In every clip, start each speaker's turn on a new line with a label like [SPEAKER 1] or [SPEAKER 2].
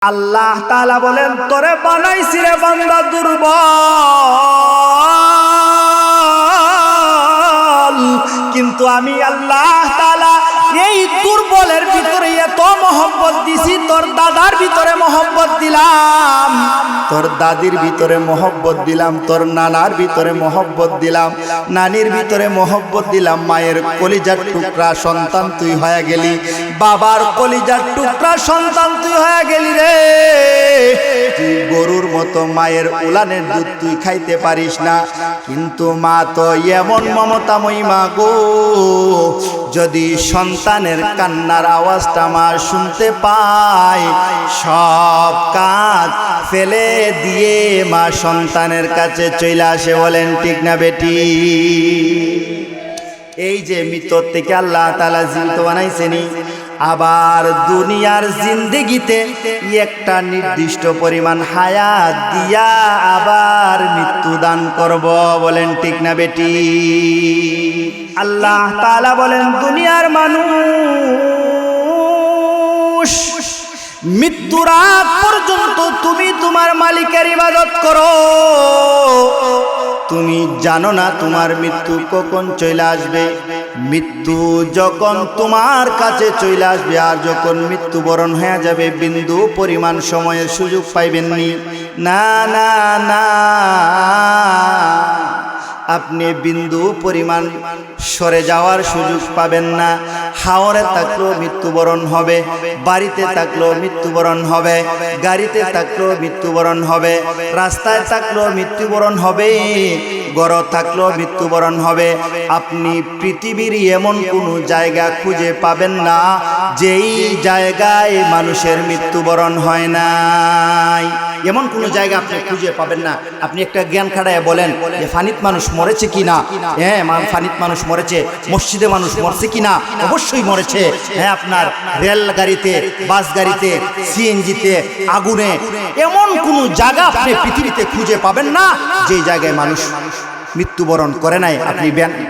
[SPEAKER 1] আল্লাহ তাআলা বলেন, তোরে বানাইছি রে বান্দা দুর্বল, কিন্তু আমি আল্লাহ তাআলা এই দুর্বলের ভিতরে এত মহব্বত দিছি। তোর দাদার ভিতরে মহব্বত দিলাম, তোর দাদির ভিতরে মহব্বত দিলাম, তোর নানার ভিতরে মহব্বত দিলাম, নানির ভিতরে মহব্বত দিলাম। মায়ের কলিজার টুকরা সন্তান তুই হয়ে গেলি, বাবার কলিজার টুকরা সন্তান তুই হয়ে গেলি রে। তুই গরুর মতো মায়ের উলানের দুধ তুই খাইতে পারিস না, কিন্তু মা তো এমন মমতাময়ী মা গো, যদি সন্তানের কান্নার আওয়াজটা মা শুনতে পায়, সব কাজ ফেলে দিয়ে মা সন্তানের কাছে চলে আসে। বলেন ঠিক না বেটি? এই যে মৃত থেকে আল্লাহ তাআলা জীবিত বানাইছেনি, আবার দুনিয়ার জিন্দেগিতে একটা নির্দিষ্ট পরিমাণ হায়াত দিয়া আবার মৃত্যু দান করব। বলেন ঠিক না বেটি? আল্লাহ তাআলা বলেন, দুনিয়ার মানুষ মৃত্যুর আগ পর্যন্ত তুমি তোমার মালিকের ইবাদত করো। তুমি জানো না তোমার মৃত্যু কখন চলে আসবে। মৃত্যু যখন তোমার কাছে চলে আসবে আর যখন মৃত্যুবরণ হয়ে যাবে, বিন্দু পরিমাণ সময়ের সুযোগ পাইবেননি। না না না, আপনি বিন্দু পরিমাণ সরে যাওয়ার সুযোগ পাবেন না। হাওরে থাকলেও মৃত্যুবরণ হবে, বাড়িতে থাকলেও মৃত্যুবরণ হবে, গাড়িতে থাকলেও মৃত্যুবরণ হবে, রাস্তায় থাকলেও মৃত্যুবরণ হবে, ঘর থাকলেও মৃত্যুবরণ হবে। আপনি পৃথিবীর এমন কোনো জায়গা খুঁজে পাবেন না যেই জায়গায় মানুষের মৃত্যুবরণ হয় নাই। এমন কোনো জায়গা আপনি খুঁজে পাবেন না। আপনি একটা জ্ঞান খাটায় বলেন যে ফানিত মানুষ মরেছে কিনা? হ্যাঁ, ফানিত মানুষ মরেছে। মসজিদে মানুষ মরছে কিনা? অবশ্যই মরেছে। হ্যাঁ, আপনার রেল গাড়িতে, বাস গাড়িতে, সিএনজিতে, আগুনে, এমন কোনো জায়গা আপনি পৃথিবীতে খুঁজে পাবেন না যে জায়গায় মানুষ মৃত্যুবরণ করে নাই। আপনি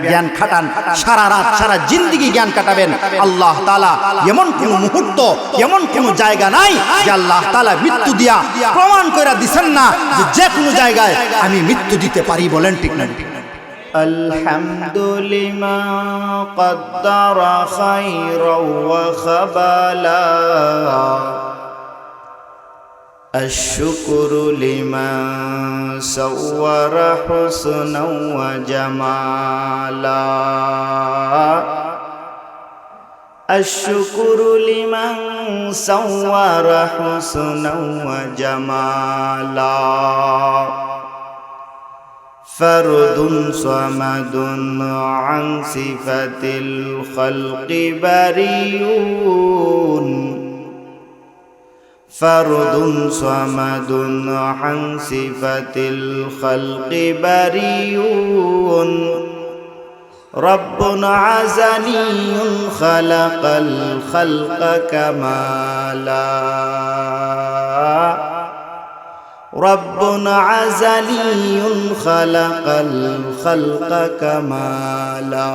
[SPEAKER 1] জ্ঞান খাটান, সারা রাত সারা জিন্দেগি জ্ঞান কাটাবেন। আল্লাহ তাআলা এমন কোন মুহূর্ত, এমন কোন জায়গা নাই যে আল্লাহ তাআলা মৃত্যু দিয়া প্রমাণ করে দিবেন না যে কোনো জায়গায় আমি মৃত্যু দিতে পারি। বলেন ঠিক না? আলহামদুলিল্লাহ কদ্দারা খায়রাও ওয়া খাবালা, الشكر لمن صور حسنا وجمالا، الشكر لمن صور حسنا وجمالا، فرد صمد عن صفة الخلق بريء، فرد صمد عن صفة الخلق بريء، رب عزلي خلق الخلق كمالا، رب عزلي خلق الخلق كمالا،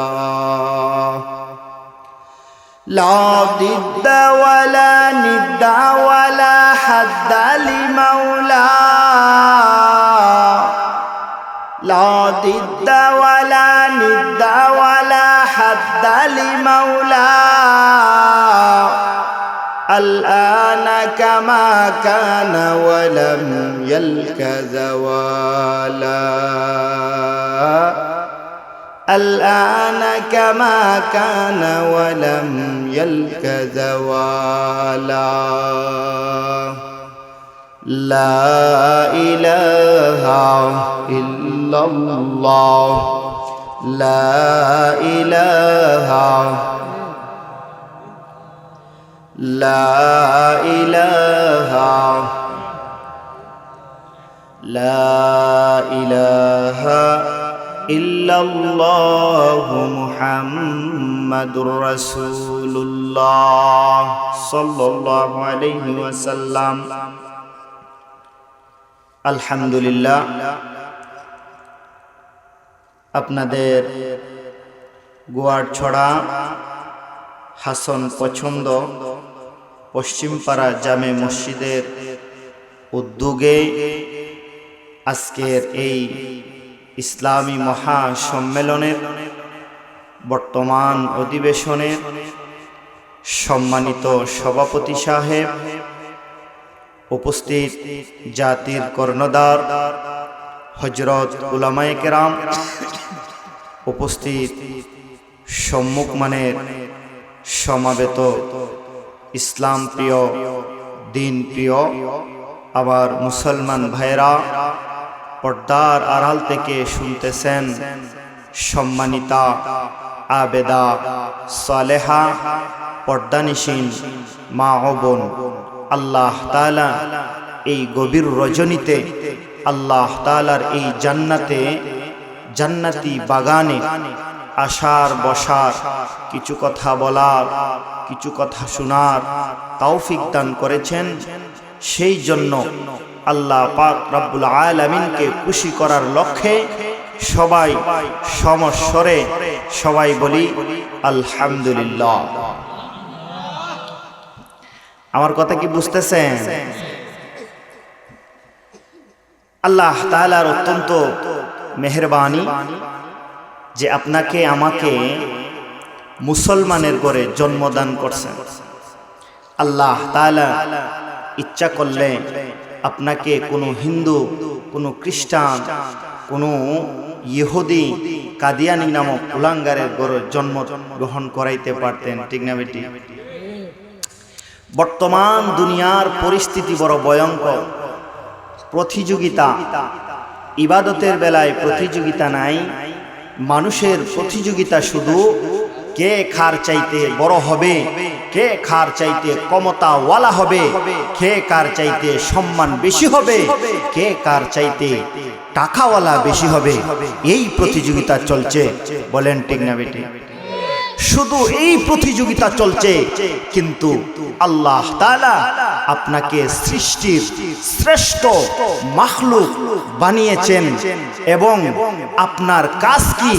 [SPEAKER 1] لا ضد ولا ند ولا حد لمولى، لا ضد ولا ند ولا حد لمولى، الآن كما كان ولم يلك زوالا، الآن كما كان ولم يلك زوالا، لا إله إلا الله، لا إله، لا إله، لا إله ইল্লাল্লাহু মুহাম্মাদুর রাসূলুল্লাহ সাল্লাল্লাহু আলাইহি ওয়াসাল্লাম। আলহামদুলিল্লাহ, আপনাদের গোয়ারছড়া হাসন পছন্দ পশ্চিমপাড়া জামে মসজিদের উদ্যোগে আজকের এই ইসলামী মহাসম্মেলনের বর্তমান অধিবেশনের সম্মানিত সভাপতি সাহেব, উপস্থিত জাতির কর্ণধার হযরত উলামায়ে কেরাম, উপস্থিত সম্মুখমানের সমাবেত ইসলাম প্রিয়, দিন প্রিয় আবার মুসলমান ভাইরা, পর্দার আড়াল থেকে শুনতেছেন সম্মানিতা, আবেদা, সালেহা, পর্দানিশীন মা ও বোন, আল্লাহ তাআলা এই গভীর রজনীতে আল্লাহ তাআলার এই জান্নাতে, জান্নাতি বাগানে আসার বসার, কিছু কথা বলার, কিছু কথা শোনার তৌফিক দান করেছেন। সেই জন্য আল্লাহ পাক রব্বুল আলামিনকে খুশি করার লক্ষ্যে সবাই সমস্বরে সবাই বলি আলহামদুলিল্লাহ। আমার কথা কি বুঝতেছেন? আল্লাহ তাআলার অত্যন্ত মেহেরবানি যে আপনাকে আমাকে মুসলমানের ঘরে জন্মদান করছেন। আল্লাহ তাআলা ইচ্ছা করলে আপনাকে কোনো হিন্দু, কোনো খ্রিস্টান, কোনো ইহুদি, কাদিয়ানি নামক কুলাঙ্গারের ঘরে জন্ম গ্রহণ করাইতে পারতেন, ঠিক না বেটি? বর্তমান দুনিয়ার পরিস্থিতি বড় ভয়ঙ্কর। প্রতিযোগিতা, ইবাদতের বেলায় প্রতিযোগিতা নাই, মানুষের প্রতিযোগিতা শুধু কে খার চাইতে বড় হবে, কে খার চাইতে ক্ষমতাওয়ালা হবে, কে কার চাইতে সম্মান বেশি হবে, কে কার চাইতে টাকাওয়ালা বেশি হবে, এই প্রতিযোগিতা চলছে। বলেন ঠিক না বেটি? শুধু এই প্রতিযোগিতা চলছে, কিন্তু আল্লাহ তাআলা আপনাকে সৃষ্টির শ্রেষ্ঠ মাখলুক বানিয়েছেন এবং আপনার কাজ কি?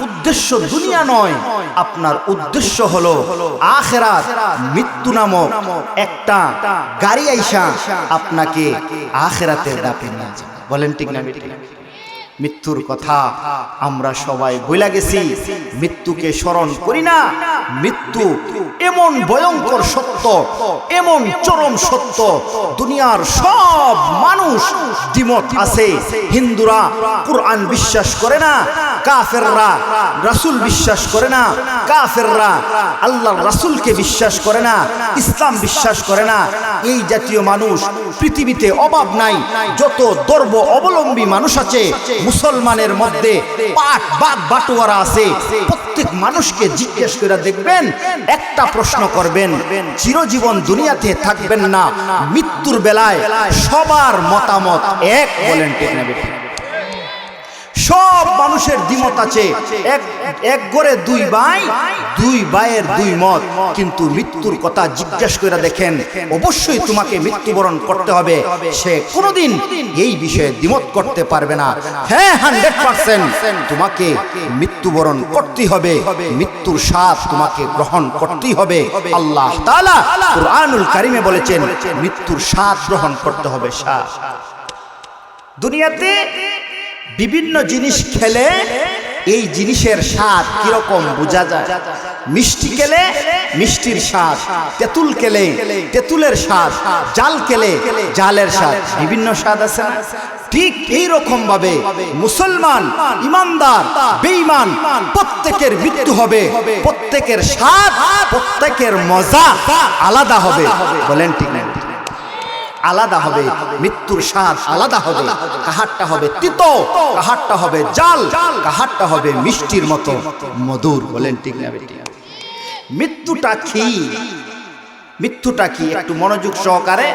[SPEAKER 1] উদ্দেশ্য দুনিয়া নয়, আপনার উদ্দেশ্য হলো আখিরাত। মৃত্যু নামক একটা গাড়ি আইসা আপনাকে আখিরাতের ডাকে নিয়ে যাবে। বলেন ঠিক না বেটি? মৃত্যুর কথা আমরা সবাই ভুলে গেছি, মৃত্যুকে স্মরণ করি না। মৃত্যু এমন ভয়ঙ্কর সত্য, এমন চরম সত্য, দুনিয়ার সব মানুষ দ্বিমত আছে। হিন্দুরা কুরআন বিশ্বাস করে না, কাফেররা রাসূল বিশ্বাস করে না, কাফেররা আল্লাহর রাসূলকে বিশ্বাস করে না, ইসলাম বিশ্বাস করে না। এই জাতীয় মানুষ পৃথিবীতে অভাব নাই। যত ধর্ম অবলম্বী মানুষ আছে, মুসলমানের মধ্যে পাট বাগ বাটোয়ারা আছে। প্রত্যেক মানুষকে জিজ্ঞেস করে দেখবেন, একটা প্রশ্ন করবেন, চিরজীবন দুনিয়াতে থাকবেন না, মৃত্যুর বেলায় সবার মতামত এক। বলেন ঠিক না বেটি? সব মানুষের দ্বিমত আছে। এক ঘরে দুই ভাই, দুই ভাইয়ের দুই মত, কিন্তু মৃত্যুর কথা জিজ্ঞেস করে দেখেন, অবশ্যই তোমাকে মৃত্যুবরণ করতে হবে, সে কোনোদিন এই বিষয়ে দ্বিমত করতে পারবে না। হ্যাঁ, 100% তোমাকে মৃত্যুবরণ করতে হবে, মৃত্যুর স্বাদ তোমাকে গ্রহণ করতেই হবে। আল্লাহ তাআলা কুরআনুল কারীমে বলেছেন, মৃত্যুর স্বাদ গ্রহণ করতে হবে। স্বাদ, দুনিয়াতে বিভিন্ন জিনিস খেলে এই জিনিসের স্বাদ কিরকম বোঝা যায়। মিষ্টি খেলে মিষ্টির স্বাদ, তেঁতুল খেলে তেঁতুলের স্বাদ, জাল খেলে জালের স্বাদ, বিভিন্ন স্বাদ আছে না? ঠিক এই রকম ভাবে মুসলমান, ইমানদার, বেঈমান প্রত্যেকের মৃত্যু হবে, প্রত্যেকের স্বাদ, প্রত্যেকের মজা আলাদা হবে। বলেন ঠিক না? আলাদা হবে, মৃত্যুর স্বাদ আলাদা হবে। কাহারটা হবে তিতো, কাহারটা হবে জাল, কাহারটা হবে মিষ্টির মতো মধুর। বলেন ঠিক না বেটি? মৃত্যুটা কি? মৃত্যুটা কি? একটু মনোযোগ সহকারে,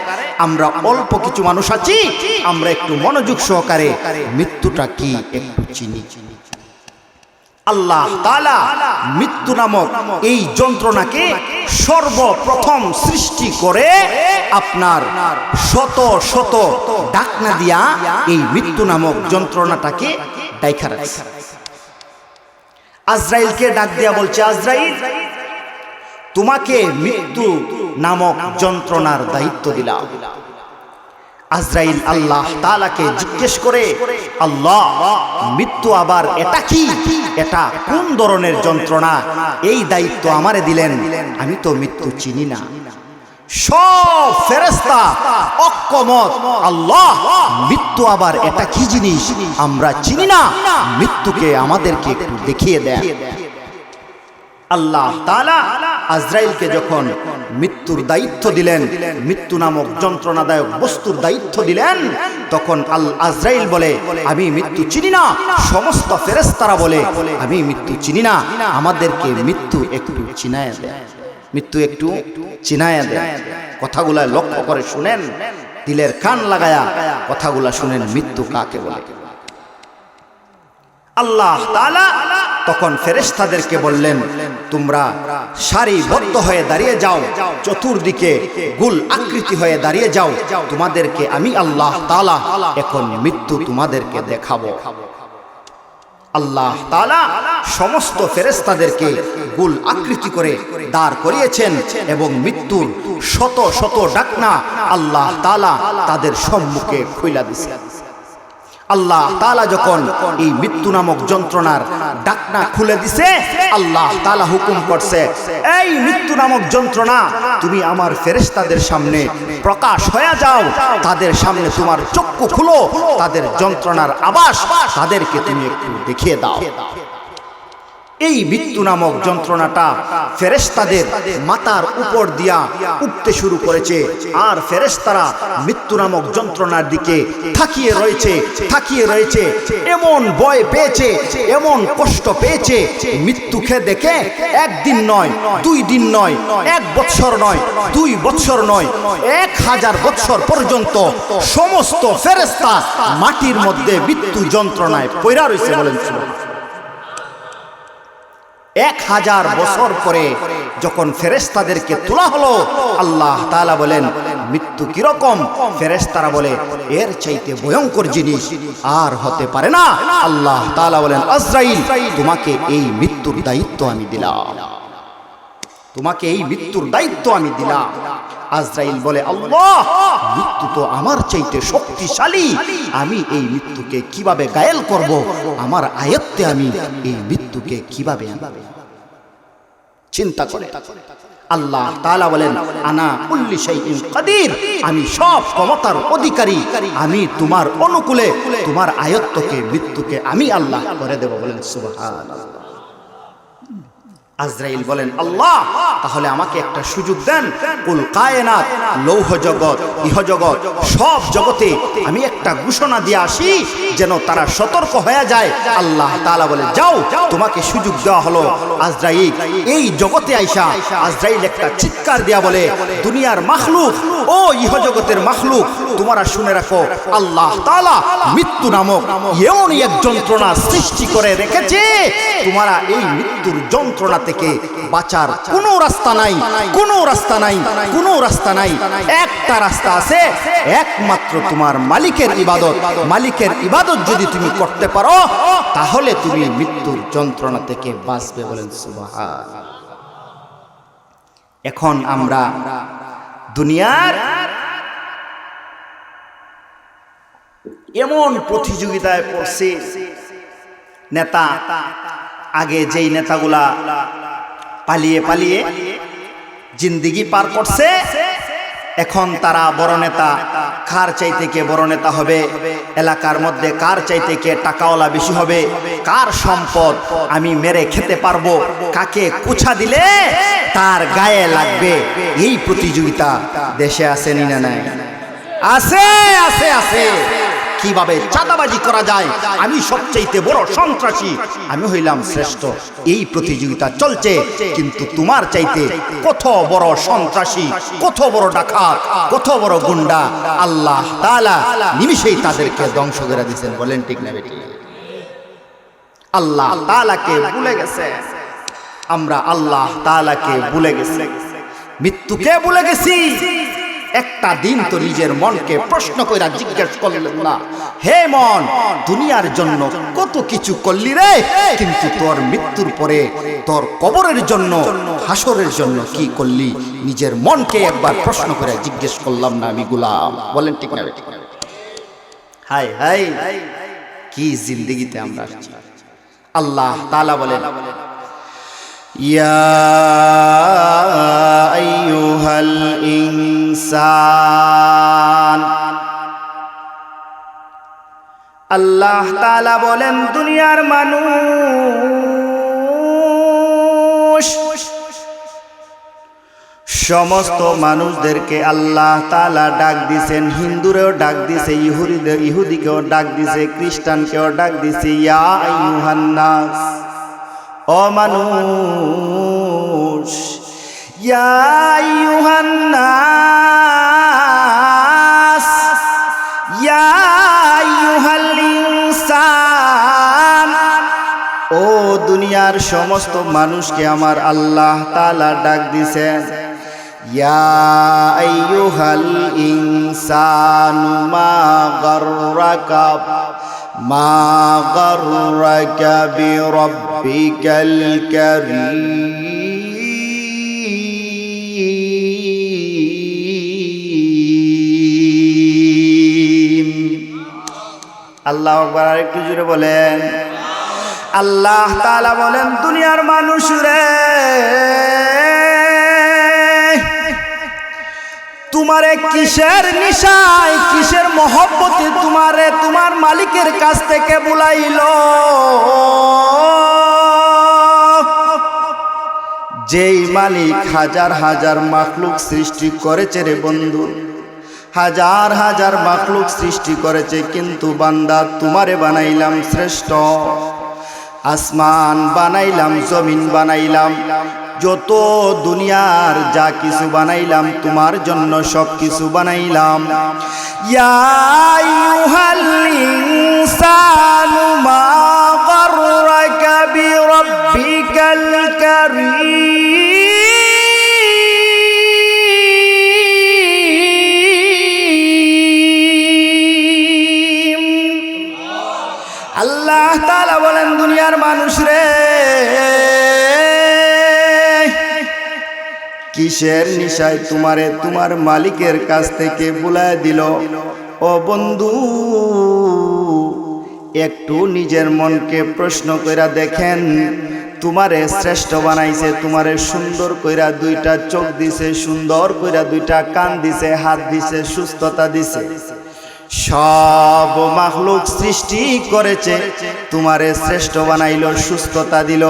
[SPEAKER 1] আমরা অল্প কিছু মানুষ আছি, আমরা একটু মনোযোগ সহকারে মৃত্যুটা কি একটু চিনি। আল্লাহ তাআলা মৃত্যু নামক এই যন্ত্রণাকে সর্বপ্রথম সৃষ্টি করে আপনার শত শত ডাকনা দিয়া এই মৃত্যু নামক যন্ত্রণাটাকে ডাইকা রাখছে। আজরাইলকে ডাক দিয়া বলছে, আজরাইল, তোমাকে মৃত্যু নামক যন্ত্রণার দায়িত্ব দিলাম। আজরাইল আল্লাহ তাআলাকে জিজ্ঞেস করে, আল্লাহ, মৃত্যু আবার এটা কি? এটা কোন ধরনের যন্ত্রণা? এই দায়িত্ব আমারে দিলেন, আমি তো মৃত্যু চিনি না। সব ফেরেশতা অকমত, আল্লাহ, মৃত্যু আবার এটা কি জিনিস? আমরা চিনি না, মৃত্যুকে আমাদেরকে একটু দেখিয়ে দেন। আল্লাহ তাআলা আজরাইলকে যখন মৃত্যুর দায়িত্ব দিলেন, মৃত্যু নামক যন্ত্রণাদায়ক বস্তুর দায়িত্ব দিলেন, তখন আজরাইল বলে, আমি মৃত্যু চিনি না। সমস্ত ফেরেশতারা বলে, আমি মৃত্যু চিনি না, আমাদেরকে মৃত্যু একটু চিনায়া দেয়, মৃত্যু একটু চিনায়া দেয়। কথাগুলা লক্ষ্য করে শুনেন, দিলের কান লাগায়া কথাগুলা শুনেন, মৃত্যু কাকে বলে। আল্লাহ তাআলা তখন ফেরেশতাদেরকে বললেন, তোমরা সারিবদ্ধ হয়ে দাঁড়িয়ে যাও, চতুর্দিকে গোল আকৃতি হয়ে দাঁড়িয়ে যাও, তোমাদেরকে আমি আল্লাহ তাআলা এখন মৃত্যু তোমাদেরকে দেখাবো। আল্লাহ তাআলা সমস্ত ফেরেশতাদেরকে গোল আকৃতি করে দাঁড় করিয়েছেন এবং মৃত্যুর শত শত ডাকনা আল্লাহ তাআলা তাদের সম্মুখে খুইলা দিয়েছেন। আল্লাহ তাআলা যখন এই মৃত্যু নামক যন্ত্রণার ডাকনা খুলে দিছে, আল্লাহ তাআলা হুকুম করছে, এই মৃত্যু নামক যন্ত্রণা, তুমি আমার ফেরেশতাদের সামনে প্রকাশ হয়ে যাও, তাদের সামনে তোমার চক্ষু খুলো, তাদের যন্ত্রণার আভাস তাদেরকে তুমি একটু দেখিয়ে দাও। এই মৃত্যু নামক যন্ত্রণাটা ফেরেশতাদের মাথার উপর দিয়া উঠতে শুরু করেছে, আর ফেরেশতারা মৃত্যু নামক যন্ত্রণার দিকে তাকিয়ে রয়েছে। এমন ভয় পেয়েছে, এমন কষ্ট পেয়েছে, মৃত্যুকে দেখে একদিন নয়, 2 দিন নয়, 1 বৎসর নয়, 2 বৎসর নয়, 1000 বৎসর পর্যন্ত সমস্ত ফেরেশতা মাটির মধ্যে মৃত্যু যন্ত্রণায় পড়ে রয়েছে। বলেন, 1000 বছর পরে যখন ফেরেশতাদেরকে তোলা হলো, আল্লাহ তাআলা বলেন, মৃত্যু কিরকম? ফেরেশতারা বলে, এর চাইতে ভয়ঙ্কর জিনিস আর হতে পারে না। আল্লাহ তাআলা বলেন, আজরাইল, তোমাকে এই মৃত্যুর দায়িত্ব আমি দিলাম, তোমাকে এই মৃত্যুর দায়িত্ব আমি দিলাম। আজরাইল বলে, আল্লাহ, মৃত্যু তো আমার চাইতে শক্তিশালী, আমি এই মৃত্যুকে কিভাবে ঘায়েল করব? আমার আয়ত্তে আমি এই মৃত্যুকে কিভাবে আনবো? চিন্তা করে আল্লাহ তাআলা বলেন, আনা কুল্লি শাইইন কাদির, আমি সব ক্ষমতার অধিকারী, আমি তোমার অনুকূলে তোমার আয়ত্তকে, মৃত্যুকে আমি আল্লাহ করে দেব। বলেন সুবহানাল্লাহ। আজরাইল বলেন, আল্লাহ, তাহলে আমাকে একটা সুযোগ দেন, কুল কায়নাত, লৌহ জগৎ, ইহ জগৎ, সব জগতে আমি একটা ঘোষণা দিয়ে আসি, যেন তারা সতর্ক হয়ে যায়। আল্লাহ তাআলা বলে, যাও, তোমাকে সুযোগ দেওয়া হলো। আজরাইল এই জগতে আইসা আজরাইল একটা চিৎকার দিয়া বলে, দুনিয়ার মাখলুক, ও ইহ জগতের মাখলুক, তোমরা শুনে রাখো, আল্লাহ তাআলা মৃত্যু নামক এমন এক যন্ত্রণা সৃষ্টি করে রেখেছে, তোমরা এই মৃত্যুর যন্ত্রণা থেকে বাঁচার কোনো রাস্তা নাই, কোনো রাস্তা নাই, কোনো রাস্তা নাই। একটা রাস্তা আছে, একমাত্র তোমার মালিকের ইবাদত। মালিকের ইবাদত যদি তুমি করতে পারো, তাহলে তুমি মৃত্যুর যন্ত্রণা থেকে বাঁচবে। বলেন সুবহানাল্লাহ। এখন আমরা দুনিয়ার এমন প্রতিযোগিতায় পড়ছি, নেতা, আগে যেই নেতাগুলা পালিয়ে পালিয়ে জিন্দেগি পার করছে, এখন তারা বড় নেতা, কার চাইতে কে বড় নেতা হবে, এলাকার মধ্যে কার চাইতে কে টাকাওয়ালা বেশি হবে, কার সম্পদ আমি মেরে খেতে পারবো, কাকে কুছা দিলে তার গায়ে লাগবে, এই প্রতিযোগিতা দেশে আছে না নাই? আছে, আছে, আছে। কিভাবে চাঁদাবাজি করা যায়, আমি সবচাইতে বড় সন্ত্রাসী, আমি হইলাম শ্রেষ্ঠ, এই প্রতিযোগিতা চলছে। কিন্তু তোমার চাইতে কত বড় সন্ত্রাসী, কত বড় ডাকাত, কত বড় গুন্ডা, আল্লাহ তাআলা নিমিষেই তাদেরকে ধ্বংস করে দিয়েছেন। বলেন ঠিক না বেটি? আল্লাহ তাআলাকে ভুলে গেছে আমরা, আল্লাহ তাআলাকে ভুলে গেছি, মৃত্যুকে ভুলে গেছি। একটা দিন তো নিজের মনকে প্রশ্ন কইরা জিজ্ঞেস করলেন না, হে মন, দুনিয়ার জন্য কত কিছু করলি রে, কিন্তু তোর মৃত্যুর পরে তোর কবরের জন্য, হাসরের জন্য কি করলি? নিজের মনকে একবার প্রশ্ন করে জিজ্ঞেস করলাম না আমি গোলাম? বলেন ঠিক না? হায় হায় কি জিন্দেগিতে আমরা আছি। আল্লাহ তাআলা বলেন, ইয়া আইয়ুহাল ইনসান, আল্লাহ তাআলা বলেন দুনিয়ার মানুষ, সমস্ত মানুষদেরকে আল্লাহ তাআলা ডাক দিছেন। হিন্দুরেও ডাক দিছে, ইহুদিকেও ডাক দিছে, খ্রিস্টানকেও ডাক দিছে। ইয়া আইয়ুহান নাস, ও মানুষ, ইয়া আইয়ুহান নাস, ইয়া আইয়ুহাল ইনসান, ও দুনিয়ার সমস্ত মানুষকে আমার আল্লাহ তাআলা ডাক দিছেন। ইয়া আইয়ুহাল ইনসানু মা গাররাকা বিরাব্বিকাল কারীম। আল্লাহু আকবার, আরেকটু জোরে বলেন। আল্লাহ তাআলা বলেন দুনিয়ার মানুষ রে, তোমারে কিসের নিশায়, কিসের মহব্বতে তোমারে তোমার মালিকের কাছ থেকে বুলাইলো? যেই মালিক হাজার হাজার মাখলুক সৃষ্টি করেছে রে বন্ধু, হাজার হাজার মাখলুক সৃষ্টি করেছে, কিন্তু বান্দা তোমারে বানাইলাম শ্রেষ্ঠ। আসমান বানাইলাম, জমিন বানাইলাম, যত দুনিয়ার যা কিছু বানাইলাম তোমার জন্য সব কিছু বানাইলাম। ইয়া আইয়ুহাল ইনসানু মা গাররাকা বিরাব্বিকাল কারীম। আল্লাহ তাআলা বলেন দুনিয়ার মানুষ রে, কিসের নিশায় তোমারে তোমার মালিকের কাছ থেকে বুলায় দিল? ও বন্ধু, একটু নিজের মনকে প্রশ্ন কইরা দেখেন। তোমারে শ্রেষ্ঠ বানাইছে, তোমারে সুন্দর কইরা দুইটা চোখ দিছে, সুন্দর কইরা দুইটা কান দিছে, হাত দিছে, সুস্থতা দিছে, সব মাখলুক সৃষ্টি করেছে, তোমারে শ্রেষ্ঠ বানাইলো, সুস্থতা দিল।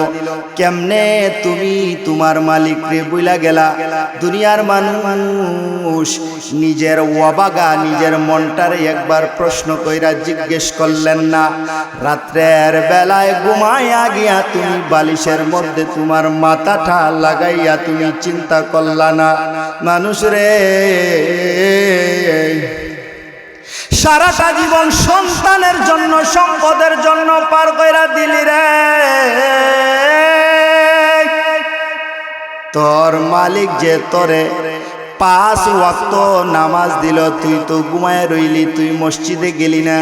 [SPEAKER 1] কেমনে তুমি তোমার মালিকরে বুইলা গেলা? দুনিয়ার মানুষ নিজের ওয়াবাগা, নিজের মনটারে একবার প্রশ্ন কইরা জিজ্ঞেস করলেন না? রাত্রের বেলায় ঘুমাইয়া গিয়া তুমি বালিশের মধ্যে তোমার মাথাটা লাগাইয়া তুমি চিন্তা করলা না? মানুষ রে, সারাটা জীবন সন্তানের জন্য, সম্পদের জন্য পার কইরা দিলি রে। তোর মালিক যে তোরে 5 ওয়াক্ত নামাজ দিল, তুই তো ঘুমায় রইলি, তুই মসজিদে গেলি না।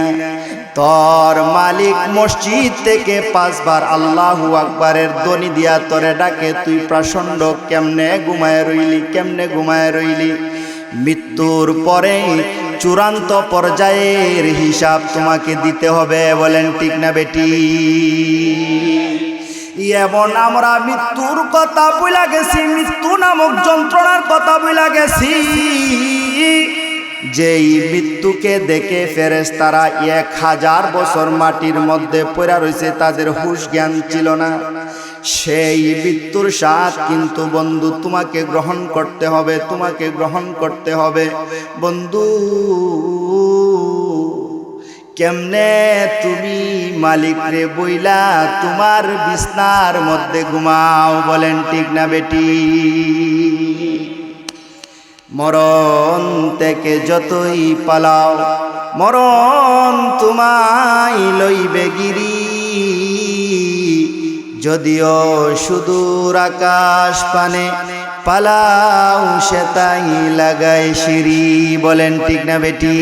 [SPEAKER 1] তোর মালিক মসজিদ থেকে 5 বার আল্লাহু আকবারের ধ্বনি দিয়া তোরে ডাকে, তুই প্রচণ্ড কেমনে ঘুমায় রইলি, কেমনে ঘুমায় রইলি? মৃত্যুর পরে চূড়ান্ত পর্যায়ের হিসাব তোমাকে দিতে হবে, বলেন ঠিক না বেটি? এমন আমরা মৃত্যুর কথা ভুলা গেছি, মৃত্যু নামক যন্ত্রণার কথা ভুলা গেছি, যেই মৃত্যুকে দেখে ফেরেশতারা 1000 বছর মাটির মধ্যে পড়া রয়েছে, তাদের হুঁশ জ্ঞান ছিল না। সেই মৃত্যুর স্বাদ কিন্তু বন্ধু তোমাকে গ্রহণ করতে হবে, তোমাকে গ্রহণ করতে হবে। বন্ধু, কেমনে তুমি মালিকরে বইলা তোমার বিছনার মধ্যে ঘুমাও, বলেন ঠিক না বেটি? মরণ থেকে যতই পালাও, মরণ তোমায় লইবে গিরি, যদিও সুদূর আকাশ পানে পালাও সে তাই লাগায় সিঁড়ি, বলেন ঠিক না বেটি?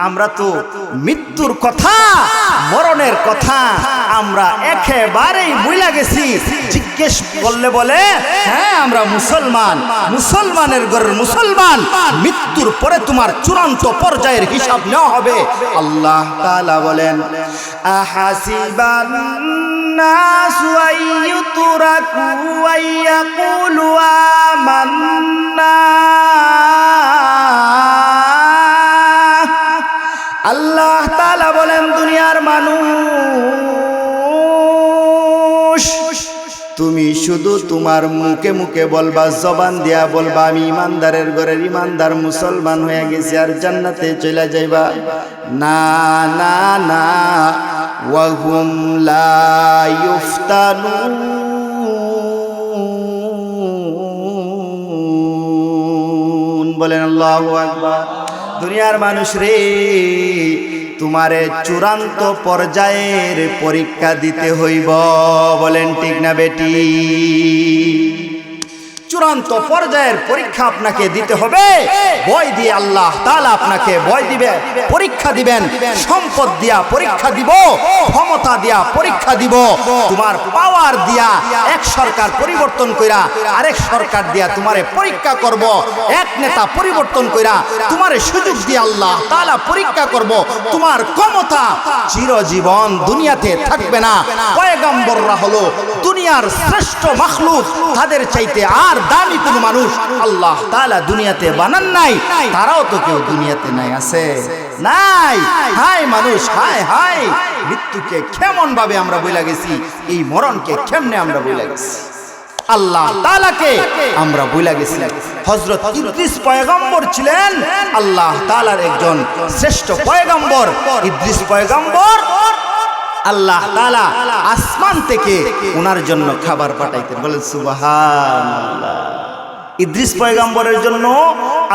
[SPEAKER 1] আমরা তো মৃত্যুর কথা মরণের কথা আমরা একেবারেই ভুলে গেছি। জিজ্ঞেস করলে বলে হ্যাঁ আমরা মুসলমান, মুসলমানের ঘরের মুসলমান, মৃত্যুর পরে তোমার চূড়ান্ত পর্যায়ের হিসাব নেওয়া হবে। আল্লাহ তাআলা বলেন আহাসিবান নাসু আইয়ুতরাকু আইয়াকুলু আমান্না। আল্লাহ তাআলা বলেন দুনিয়ার মানুষ, তুমি শুধু তোমার মুখে মুখে বলবা, জবান দিয়া বলবা আমি ইমানদারের ঘরের ইমানদার মুসলমান হয়ে গেছি আর জান্নাতে চলে যাইবা। না না না, ওয়াহুম লা ইফতানুন। বলেন আল্লাহু আকবার। দুনিয়ার মানুষ রে, তোমারে চূড়ান্ত পর্যায়ের পরীক্ষা দিতে হইব। বলেন ঠিক না বেটি? চূড়ান্ত পর্যায়ের পরীক্ষা আপনাকে দিতে হবে। ভয় দিয়ে আল্লাহ তাআলা আপনাকে ভয় দিবে, পরীক্ষা দিবেন। সম্পদ দিয়া পরীক্ষা দিব, ক্ষমতা দিয়া পরীক্ষা দিব, তোমার পাওয়ার দিয়া এক সরকার পরিবর্তন কইরা আরেক সরকার দিয়া তোমারে পরীক্ষা করব। এক নেতা পরিবর্তন কইরা তোমারে সুযোগ দিয়ে আল্লাহ তাআলা পরীক্ষা করব। তোমার ক্ষমতা চিরজীবন দুনিয়াতে থাকবে না। পয়গম্বররা হলো দুনিয়ার শ্রেষ্ঠ মাখলুক, তাদের চাইতে আর দামি কোন মানুষ আল্লাহ তাআলা দুনিয়াতে বানান নাই। তারাও তো কেউ দুনিয়াতে নাই, আছে নাই? হায় মানুষ, হায় হায়, মৃত্যুকে কেমন ভাবে আমরা বইলা গেছি, এই মরণকে কেমনে আমরা বইলা গেছি, আল্লাহ তাআলাকে আমরা বইলা গেছি। হযরত ইদ্রিস পয়গম্বর ছিলেন আল্লাহ তাআলার একজন শ্রেষ্ঠ পয়গম্বর। ইদ্রিস পয়গম্বর আল্লাহ তাআলা আসমান থেকে ওনার জন্য খাবার পাঠাইতেন। বলেন সুবহানাল্লাহ। ইদ্রিস পয়গম্বরের জন্য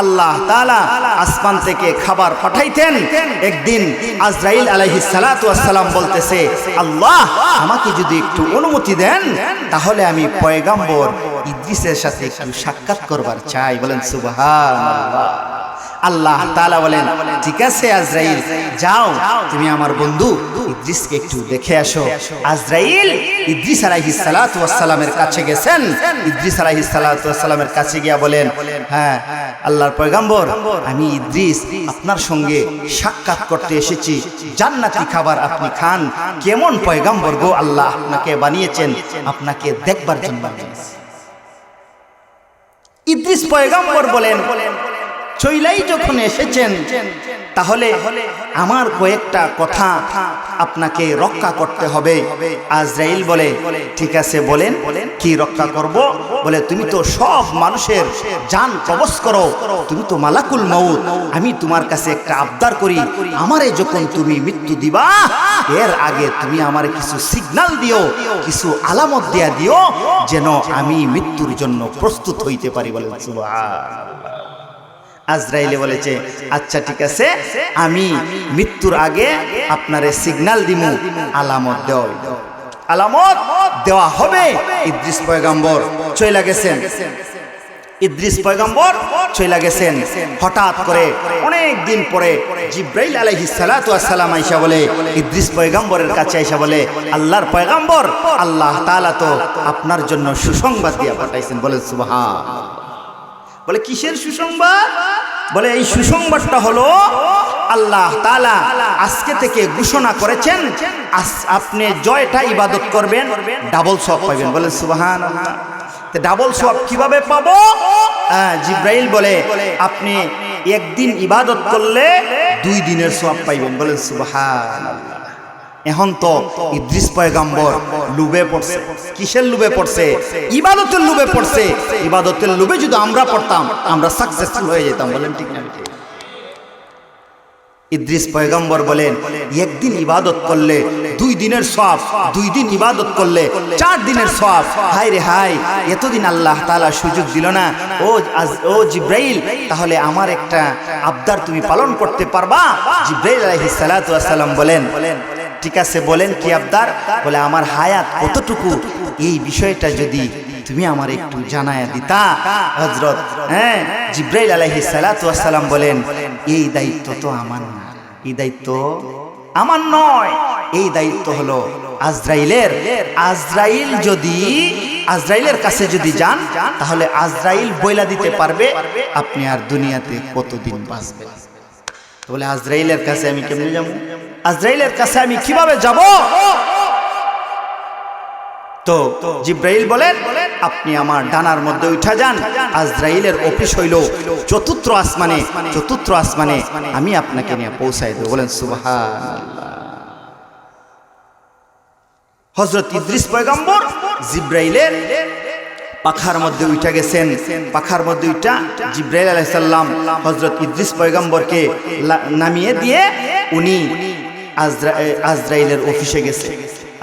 [SPEAKER 1] আল্লাহ তাআলা আসমান থেকে খাবার পাঠাইতেন। একদিন আজরাইল আলাইহিস সালাতু ওয়াস সালাম বলতেছে, আল্লাহ আমাকে যদি একটু অনুমতি দেন তাহলে আমি পয়গম্বর ইদ্রিসের সাথে একটু সাক্ষাৎ করবার চাই। বলেন সুবহানাল্লাহ। আল্লাহ তাআলা বলেন ঠিক আছে আজরাইল, যাও তুমি আমার বন্ধু ইদ্রিসকে একটু দেখে আসো। আজরাইল ইদ্রিস আলাইহিস সালাতু ওয়াস সালামের কাছে গেছেন। ইদ্রিস আলাইহিস সালাতু ওয়াস সালামের কাছে গিয়া বলেন, হ্যাঁ আল্লাহর পয়গম্বর, আমি ইদ্রিস আপনার সঙ্গে সাক্ষাৎ করতে এসেছি। জান্নাতি খাবার আপনি খান। কেমন পয়গম্বর গো, আল্লাহ আপনাকে বানিয়েছেন, আপনাকে দেখবার জন্য। ইদ্রিস পয়গম্বর বলেন, চইলাই যখন এসেছেন তাহলে আমার কয়েকটা কথা আপনাকে রক্ষা করতে হবে। আজরাইল বলে ঠিক আছে বলেন, কি রক্ষা করব? বলে তুমি তো সব মানুষের জান কবজ করো, তুমি তো মালাকুল মউত। আমি তোমার কাছে একটা আবদার করি, আমারে যখন তুমি মৃত্যু দিবা এর আগে তুমি আমারে কিছু সিগন্যাল দিও, কিছু আলামত দিয়া দিও, যেন আমি মৃত্যুর জন্য প্রস্তুত হইতে পারি। বলেন সুবহানাল্লাহ। আজরাইলে বলেছে আচ্ছা ঠিক আছে, আমি মৃত্যুর আগে আপনারে সিগন্যাল দিমু, আলামত দেও। আলামত দেওয়া হবে। ইদ্রিস পয়গম্বর চইলা গেছেন। ইদ্রিস পয়গম্বর চইলা গেছেন। হঠাৎ করে অনেক দিন পরে জিব্রাইল আলাইহিস সালাতু ওয়াস সালাম আয়েশা বলে, ইদ্রিস পয়গম্বরের কাছে আয়েশা বলে, আল্লাহর পয়গম্বর, আল্লাহ তাআলা তো আপনার জন্য সুসংবাদ দিয়া পাঠাইছেন। বলে সুবহানাল্লাহ। বলে কিসের সুসংবাদ? বলে এই সুসংবাদটা হলো আল্লাহ তাআলা আজকে থেকে ঘোষণা করেছেন আপনি জয়টা ইবাদত করবেন, ডাবল সওয়াব পাবেন। বলে সুবহানাল্লাহ। তে ডাবল সওয়াব কিভাবে পাবো? জিব্রাইল বলে আপনি একদিন ইবাদত করলে 2 দিনের সওয়াব পাইবেন। বলে সুবহানাল্লাহ। এখন তো ইদ্রিস পয়গম্বর লুবে পড়ছে। কিসের লুবে পড়ছে? ইবাদতের লুবে পড়ছে। ইবাদতের লুবে যদি আমরা পড়তাম আমরা সাকসেসফুল হয়ে যেতাম। বলেন ঠিক না? ইদ্রিস পয়গম্বর বলেন একদিন ইবাদত করলে 2 দিনের সওয়াব, 2 দিন ইবাদত করলে 4 দিনের সওয়াব। হায় রে হায়, এতদিন আল্লাহ তাআলা সুযোগ দিল না। ও জিব্রাইল, তাহলে আমার একটা আবদার তুমি পালন করতে পারবা? জিব্রাইল আলাইহিস সালাতু ওয়াস সালাম বলেন ঠিক আছে বলেন কি আবদার? বলে আমার হায়াত কতটুকু এই বিষয়টা যদি তুমি আমার একটু জানায়া দিতা। হযরত জিব্রাইল আলাইহিস সালাতু ওয়াস সালাম বলেন এই দায়িত্ব তো আমার না, এই দায়িত্ব আমার নয়, এই দায়িত্ব হলো আজরাইলের। আজরাইলের কাছে যদি যান তাহলে আজরাইল বইলা দিতে পারবে আপনি আর দুনিয়াতে কতদিন বাঁচবেন। বলে আজরাইলের কাছে আমি কেমনে যাব? আজরাইলের কাছে আমি কিভাবে যাব? তো জিব্রাইল বলেন, আপনি আমার ডানার মধ্যে উঠা যান। আজরাইলের অফিস হইল চতুর্থ আসমানে, আমি আপনাকে নিয়ে পৌঁছাই দেব। বলেন সুবহানাল্লাহ। হযরত ইদ্রিস পয়গম্বর জিব্রাইলের পাখার মধ্যে উঠা গেছেন। পাখার মধ্যে উঠা জিব্রাইল আলাইহিস সালাম হযরত ইদ্রিস পয়গম্বরকে নামিয়ে দিয়ে উনি আজরাইলের অফিসে গেছে।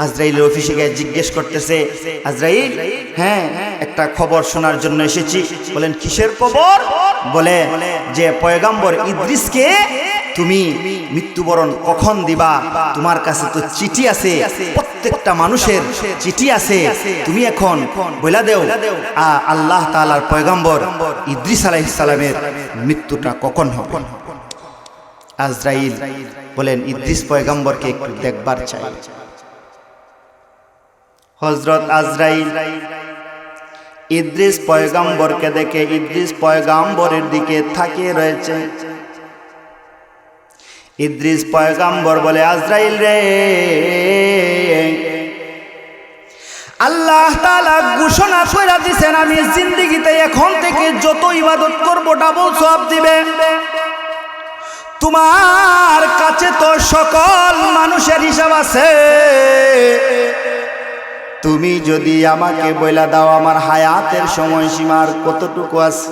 [SPEAKER 1] আজরাইলের অফিসে গিয়ে জিজ্ঞেস করতেছে, আজরাইল, হ্যাঁ, একটা খবর শোনার জন্য এসেছি। বলেন কিসের খবর? বলে যে পয়গম্বর ইদ্রিসকে তুমি মৃত্যুবরণ কখন দিবা? তোমার কাছে তো চিঠি আছে, প্রত্যেকটা মানুষের চিঠি আছে, তুমি এখন বলে দেও আল্লাহ তাআলার পয়গম্বর ইদ্রিস আলাইহিস সালামের মৃত্যুটা কখন হবে। আজরাইল বলেন, ইদ্রিস পয়গম্বরকে একটু দেখবার চাই। হযরত আজরাইল ইদ্রিস পয়গম্বরকে দেখে ইদ্রিস পয়গম্বরের দিকে তাকিয়ে রয়েছে। ইদ্রিস পয়গম্বর বলে, আজরাইল রে, আল্লাহ তাআলা ঘোষণা করে দিয়েছেন আমি জিন্দেগিতে এখন থেকে যত ইবাদত করব ডাবল সওয়াব দিবে। তোমার কাছে তো সকল মানুষের হিসাব আছে, তুমি যদি আমাকে বইলা দাও আমার হায়াতের সময়সীমার কতটুকু আছে।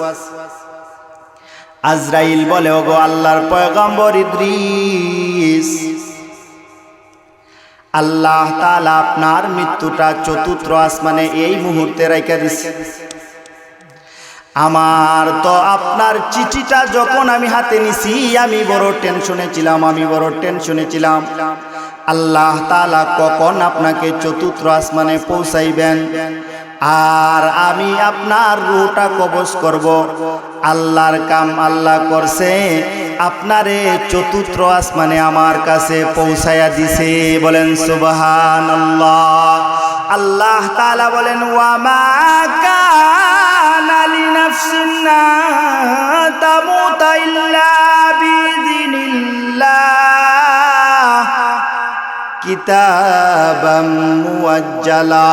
[SPEAKER 1] আজরাইল বলে, ওগো আল্লাহর পয়গম্বর ইদ্রিস, আল্লাহ তাআলা আপনার মৃত্যুটা চতুর্থ আসমানে এই মুহূর্তে রাইখা দিছে। আমার তো আপনার চিঠিটা যখন আমি হাতে নিছি আমি বড় টেনশনে ছিলাম, আল্লাহ তাআলা কখন আপনাকে চতুর্থ আসমানে পৌঁছাইবেন আর আমি আপনার রূহটা কবজ করব। আল্লাহর কাম আল্লাহ করছে, আপনারে চতুর্থ আসমানে আমার কাছে পৌঁছায়া দিছে। বলেন সুবহানাল্লাহ। আল্লাহ তাআলা বলেন, ওয়া মা কানা লিনাফসিন তামুতা ইল্লা বিইذنিল্লাহ কিতাবাম মুআজ্জালা।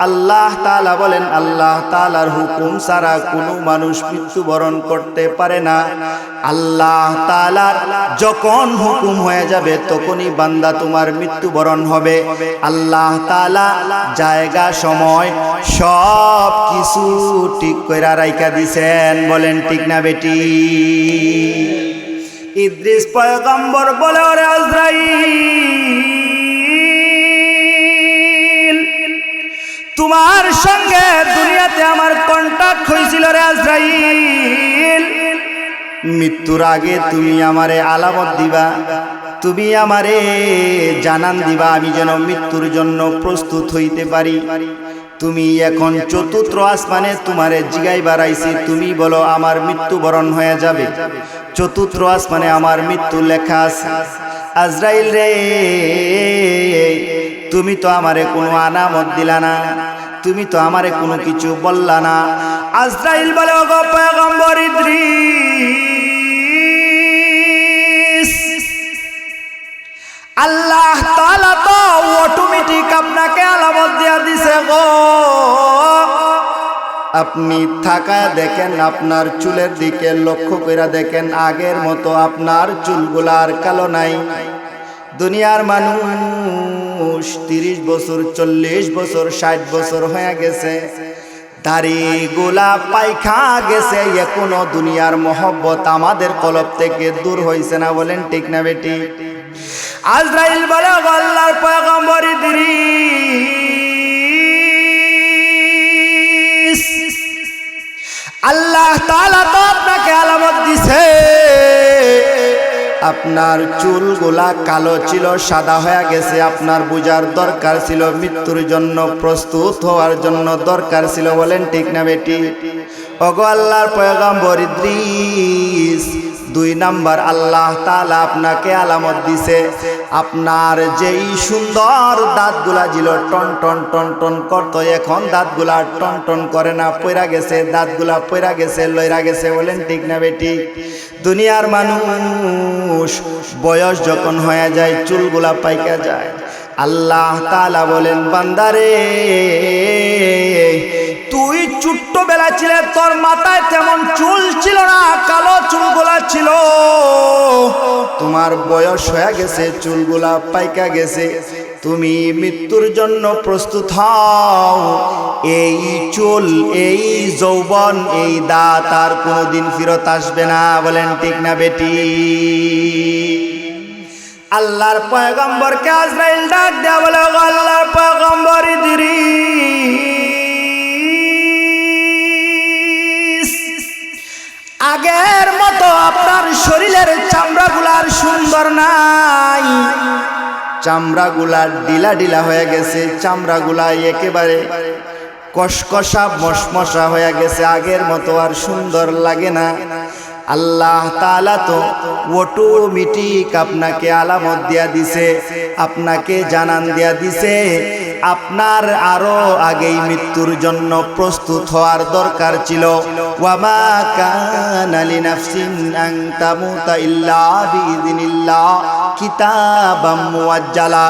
[SPEAKER 1] আল্লাহ তাআলা বলেন, আল্লাহ তাআলার হুকুম ছাড়া কোনো মানুষ মৃত্যুবরণ করতে পারে না। আল্লাহ তাআলার যখন হুকুম হয়ে যাবে তখনই বান্দা তোমার মৃত্যুবরণ হবে। আল্লাহ তাআলা জায়গা সময় সব কিছু ঠিক কইরা রাইখা দিছেন। বলেন ঠিক না বেটি? ইদ্রিস পয়গম্বর বলে, ওরে আজরাইল, তোমার সঙ্গে দুনিয়াতে আমার কন্টাক্ট হয়েছিল রে আজরাইল। মৃত্যুর আগে তুমি আমারে আলামত দিবা, তুমি আমারে জানান দিবা আমি যেন মৃত্যুর জন্য প্রস্তুত হইতে পারি। তুমি এখন চতুর্থ আসমানে তোমারে জিগাইবার আইছি, তুমি বলো আমার মৃত্যুবরণ হয়ে যাবে, চতুর্থ আসমানে আমার মৃত্যু লেখা আছে। আজরাইল রে, তুমি তো আমারে কোনো আলামত দিলা না, তুমি তো আমারে কোনো কিছু বললা না। আজরাইল বলে, ওগো পয়গম্বর ইদ্রিস, আল্লাহ তাআলা তো অটোমেটিক আপনাকে আলামত দিয়া দিছে গো। আপনি থাকায় দেখেন, আপনার চুলের দিকে লক্ষ্য করে দেখেন, আগের মতো আপনার চুলগুলা আর কালো নাই। দুনিয়ার মানুষ 30 বছর 40 বছর 60 বছর হয়ে গেছে, দাড়ি গোলা পাইখা গেছে, এখনো দুনিয়ার মহব্বত আমাদের কলব থেকে দূর হইছে না। বলেন ঠিক না বেটি? আজরাইল বলে, আল্লাহর পয়গম্বর ইদ্রিস, আল্লাহ তাআলা তো আপনাকে আলামত দিছে, আপনার চুলগুলা কালো ছিল, সাদা হয়ে গেছে। আপনার বুঝার দরকার ছিল, মৃত্যুর জন্য প্রস্তুত হওয়ার জন্য দরকার ছিল। বলেন ঠিক না বেটি? ওগো আল্লাহর পয়গম্বর ইদ্রিস, দুই নাম্বার আল্লাহ তাআলা আপনাকে আলামত দিছে, আপনার যেই সুন্দর দাঁতগুলা ছিল টন টন টন টন করতো, এখন দাঁতগুলা টন টন করে না, পয়রা গেছে, দাঁতগুলা পয়রা গেছে, লইরা গেছে। বলেন ঠিক না বেটি? দুনিয়ার মানুষ বয়স যখন হয়ে যায় চুলগুলা পাইকা যায়। আল্লাহ তাআলা বলেন, বান্দারে তুই ছোট্টবেলা ছিলে, তোর মাথায় তেমন চুল ছিল না, কালো চুলগুলা ছিল। তোমার বয়স হয়ে গেছে, চুলগুলা পাইকা গেছে, তুমি মৃত্যুর জন্য প্রস্তুত হও। এই চুল, এই যৌবন, এই দাঁত আর কোনোদিন ফেরত আসবে না। বলেন ঠিক না বেটি? আল্লাহর পয়গম্বরকে আজরাইল ডাক দেয়া বলে, আল্লাহর পয়গম্বর ইদ্রিস, আগের মতো আপনার শরীরের চামড়াগুলার সুন্দর নাই, চামড়াগুলা ঢিলা ঢিলা হয়ে গেছে, চামড়াগুলা একেবারে কসকসা মশমশা হয়ে গেছে, আগের মতো আর সুন্দর লাগে না। আল্লাহ তাআলা তো অটোমেটিক আপনাকে আলামত দিয়া দিছে, আপনাকে জানান দিয়া দিছে, আপনার আরো আগেই মৃত্যুর জন্য প্রস্তুত হওয়ার দরকার ছিল। ওয়ামা কানা লিনাফসিন আন তামুতা ইল্লা বিইذনিল্লাহ কিতাবাম মুআজ্জালা।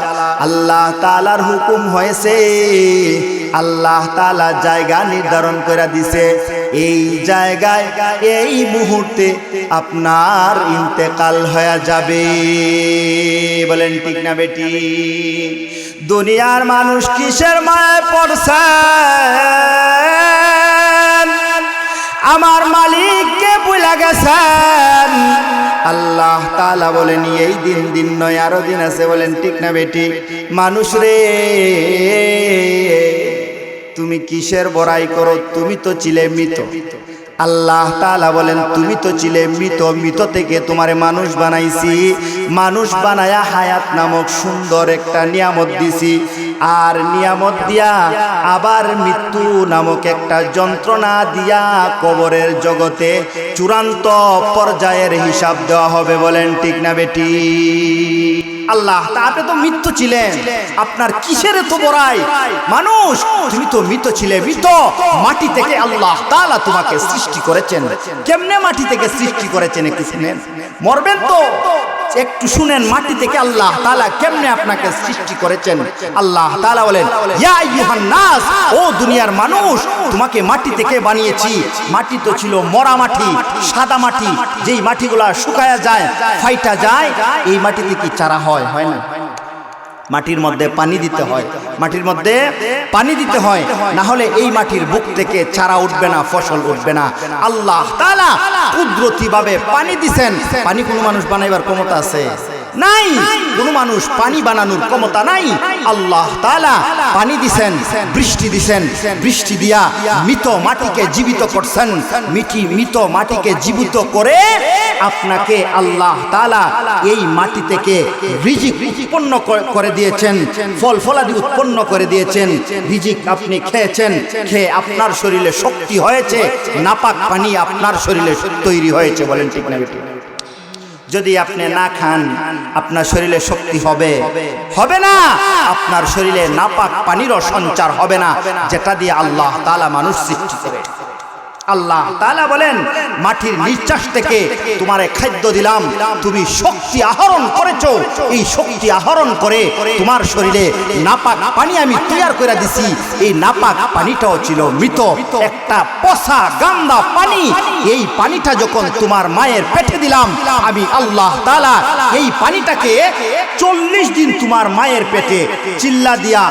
[SPEAKER 1] আল্লাহ তাআলার হুকুম হয়েছে, আল্লাহ তাআলা জায়গা নির্ধারণ করে দিছে, এই জায়গায় এই মুহূর্তে আপনার ইন্তেকাল হয়ে যাবে। বলেন ঠিক না বেটি? দুনিয়ার মানুষ কিসের মায়ে পড়ছেন? আমার মালিককে ভুলে গেছেন। আল্লাহ তাআলা বলেন, এই দিন দিন নয়, আরো দিন আছে। বলেন ঠিক না বেটি? মানুষ রে, তুমি কিসের বড়াই করো? তুমি তো ছিলে মৃত। আল্লাহ তাআলা বলেন, তুমি তো ছিলে মৃত, মৃত থেকে তোমারে মানুষ বানাইছি, মানুষ বানায়া হায়াত নামক সুন্দর একটা নিয়ামত দিছি, আর নিয়ামত দিয়া আবার মৃত্যু নামক একটা যন্ত্রণা দিয়া কবরের জগতে চূড়ান্ত পর্যায়ের হিসাব দেওয়া হবে। বলেন ঠিক না বেটি? আল্লাহ, আপনি তো মৃত্যু ছিলেন, আপনার কিসের তো বড়াই? মানুষ, তুমি তো মৃত ছিলে, মৃত। মাটি থেকে আল্লাহ তাআলা তোমাকে সৃষ্টি করেছেন। কেমনে মাটি থেকে সৃষ্টি করেছেন একটু শুনেন, মরবেন তো একটু শুনেন। মাটি থেকে আল্লাহ তাআলা কেমনে আপনাকে সৃষ্টি করেছেন। আল্লাহ তাআলা বলেন, ইয়া আইয়ুহান নাস, ও দুনিয়ার মানুষ, তোমাকে মাটি থেকে বানিয়েছি। মাটি তো ছিল মরা মাটি, সাদা মাটি, যেই মাটিগুলা শুকায়া যায়, ফাইটা যায়। এই মাটিতে কি চারা হয়? হয় না। মাটির মধ্যে পানি দিতে হয়, মাটির মধ্যে পানি দিতে হয়, না হলে এই মাটির বুক থেকে চারা উঠবে না, ফসল উঠবে না। আল্লাহ তাআলা কুদরতি ভাবে পানি দিবেন। পানি কোনো মানুষ বানাইবার ক্ষমতা আছে? নাই। কোন মানুষ পানি বানানোর ক্ষমতা নাই। আল্লাহ তাআলা পানি দিছেন, বৃষ্টি দিছেন, বৃষ্টি দিয়া মৃত মাটিকে জীবিত করছেন। মৃত মাটিকে জীবিত করে আপনাকে আল্লাহ তাআলা এই মাটি থেকে রিজিক উৎপন্ন করে দিয়েছেন, ফল ফলাদি উৎপন্ন করে দিয়েছেন। রিজিক আপনি খেয়েছেন, খেয়ে আপনার শরীরে শক্তি হয়েছে, নাপাক পানি আপনার শরীরে তৈরি হয়েছে। বলেন ঠিক না বেটি? যদি আপনি না খান, আপনার শরীরে শক্তি হবে? হবে না। আপনার শরীরে নাপাক পানিরও সঞ্চার হবে না, যেটা দিয়ে আল্লাহ তাআলা মানুষ সৃষ্টি করে। আল্লাহ তাআলা বলেন, মাটির নিঃশ্বাস থেকে তোমারে খাদ্য দিলাম, তুমি শক্তি আহরণ করেছো। এই শক্তি আহরণ করে তোমার শরীরে নাপাক পানি আমি তৈরি করে দিছি। এই নাপাক পানিটাও ছিল মৃত, একটা পচা গান্দা পানি। এই পানিটা যখন তোমার মায়ের পেটে দিলাম, আমি আল্লাহ তাআলা এই পানিটাকে 40 দিন তোমার মায়ের পেটে চিল্লা দিয়া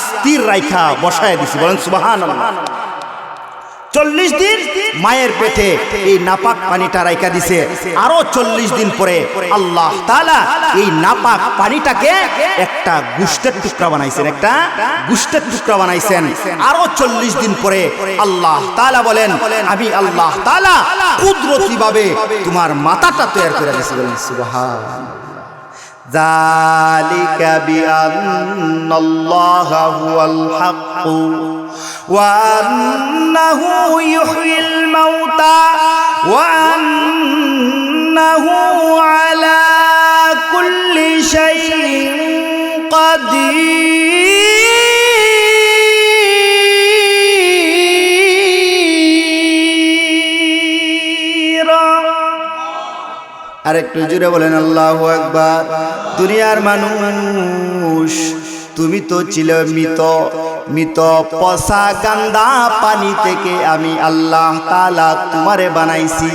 [SPEAKER 1] স্থির রাইখা বসায় দিছি। বলেন সুবহানাল্লাহ। 40 দিন মায়ের পেটে এই নাপাক পানিটা রাইখা দিছে। আরো 40 দিন পরে আল্লাহ তাআলা এই নাপাক পানিটাকে একটা গোশতের টুকরা বানাইছেন, একটা গোশতের টুকরা বানাইছেন। আরো 40 দিন পরে আল্লাহ তাআলা বলেন, আমি আল্লাহ তাআলা কুদরতি ভাবে তোমার মাথাটা তৈরি করে দিয়েছি। বলেন সুবহানাল্লাহ। যালিকা বিআন্নাল্লাহা হুয়াল হাক্কু ওয়া আন্নাহু ইউহয়িল মাউতা ওয়া ইন্নাহু আলা কুল্লি শাইইন কাদির। আরেকটু জোরে বলেন আল্লাহু আকবার। দুনিয়ার মানুষ, তুমি তো ছিল মৃত পচা গান্দা পানি থেকে আমি আল্লাহ তাআলা তোমারে বানাইছি।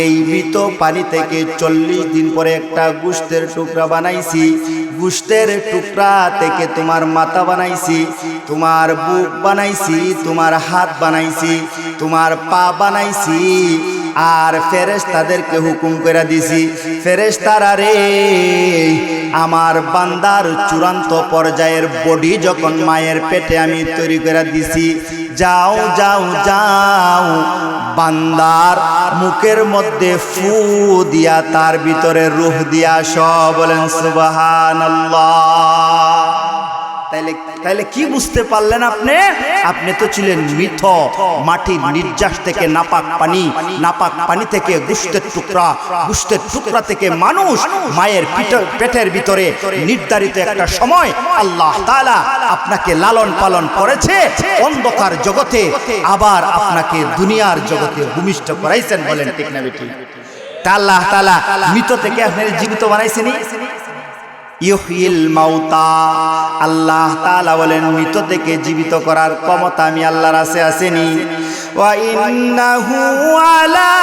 [SPEAKER 1] এই মৃত পানি থেকে 40 দিন পরে একটা গোশতের টুকরা বানাইছি। গোশতের টুকরা থেকে তোমার মাথা বানাইছি, তোমার বুক বানাইছি, তোমার হাত বানাইছি, তোমার পা বানাইছি। আর ফেরেশতাদেরকে হুকুম করে দিছি, ফেরেশতারা রে, আমার বান্দার চূড়ান্ত পর্যায়ের বডি যখন মায়ের পেটে আমি তৈরি করে দিছি, যাও যাও যাও বান্দার মুখের মধ্যে ফু দিয়া তার ভিতরে রূহ দিয়া সব বলেন সুবহানাল্লাহ। তাইলে কি বুঝতে পারলেন আপনি? আপনি তো ছিলেন মৃত, মাটির নির্যাস থেকে নাপাক পানি থেকে গোশতের টুকরা থেকে মানুষ। মায়ের পেটের ভিতরে নির্ধারিত একটা সময় আল্লাহ তাআলা আপনাকে লালন পালন করেছে অন্ধকার জগতে, আবার আপনাকে দুনিয়ার জগতে ভূমিষ্ঠ করাইছেন। বলেন ঠিক না বেটি? তা আল্লাহ তাআলা মৃত থেকে আপনাকে জীবিত বানাইছেন। ইউহিল মাউতা, আল্লাহ তাআলা বলেন মৃত থেকে জীবিত করার ক্ষমতা আমি আল্লাহর কাছে আসেনি। ওয়া ইন্নাহু আলা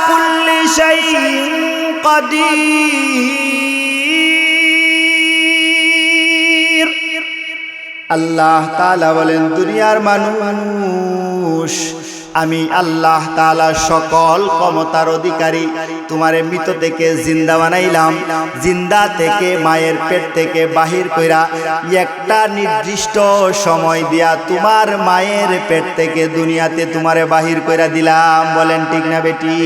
[SPEAKER 1] কুল্লি শাইইন কাদির। আল্লাহ তাআলা বলেন দুনিয়ার মানুষ, আমি আল্লাহ তাআলা সকল ক্ষমতার অধিকারী। তোমারে মৃত থেকে জিন্দা বানাইলাম, জিন্দা থেকে মায়ের পেট থেকে বাহির কইরা একটা নির্দিষ্ট সময় দিয়া তোমার মায়ের পেট থেকে দুনিয়াতে তোমারে বাহির কইরা দিলাম। বলেন ঠিক না বেটি?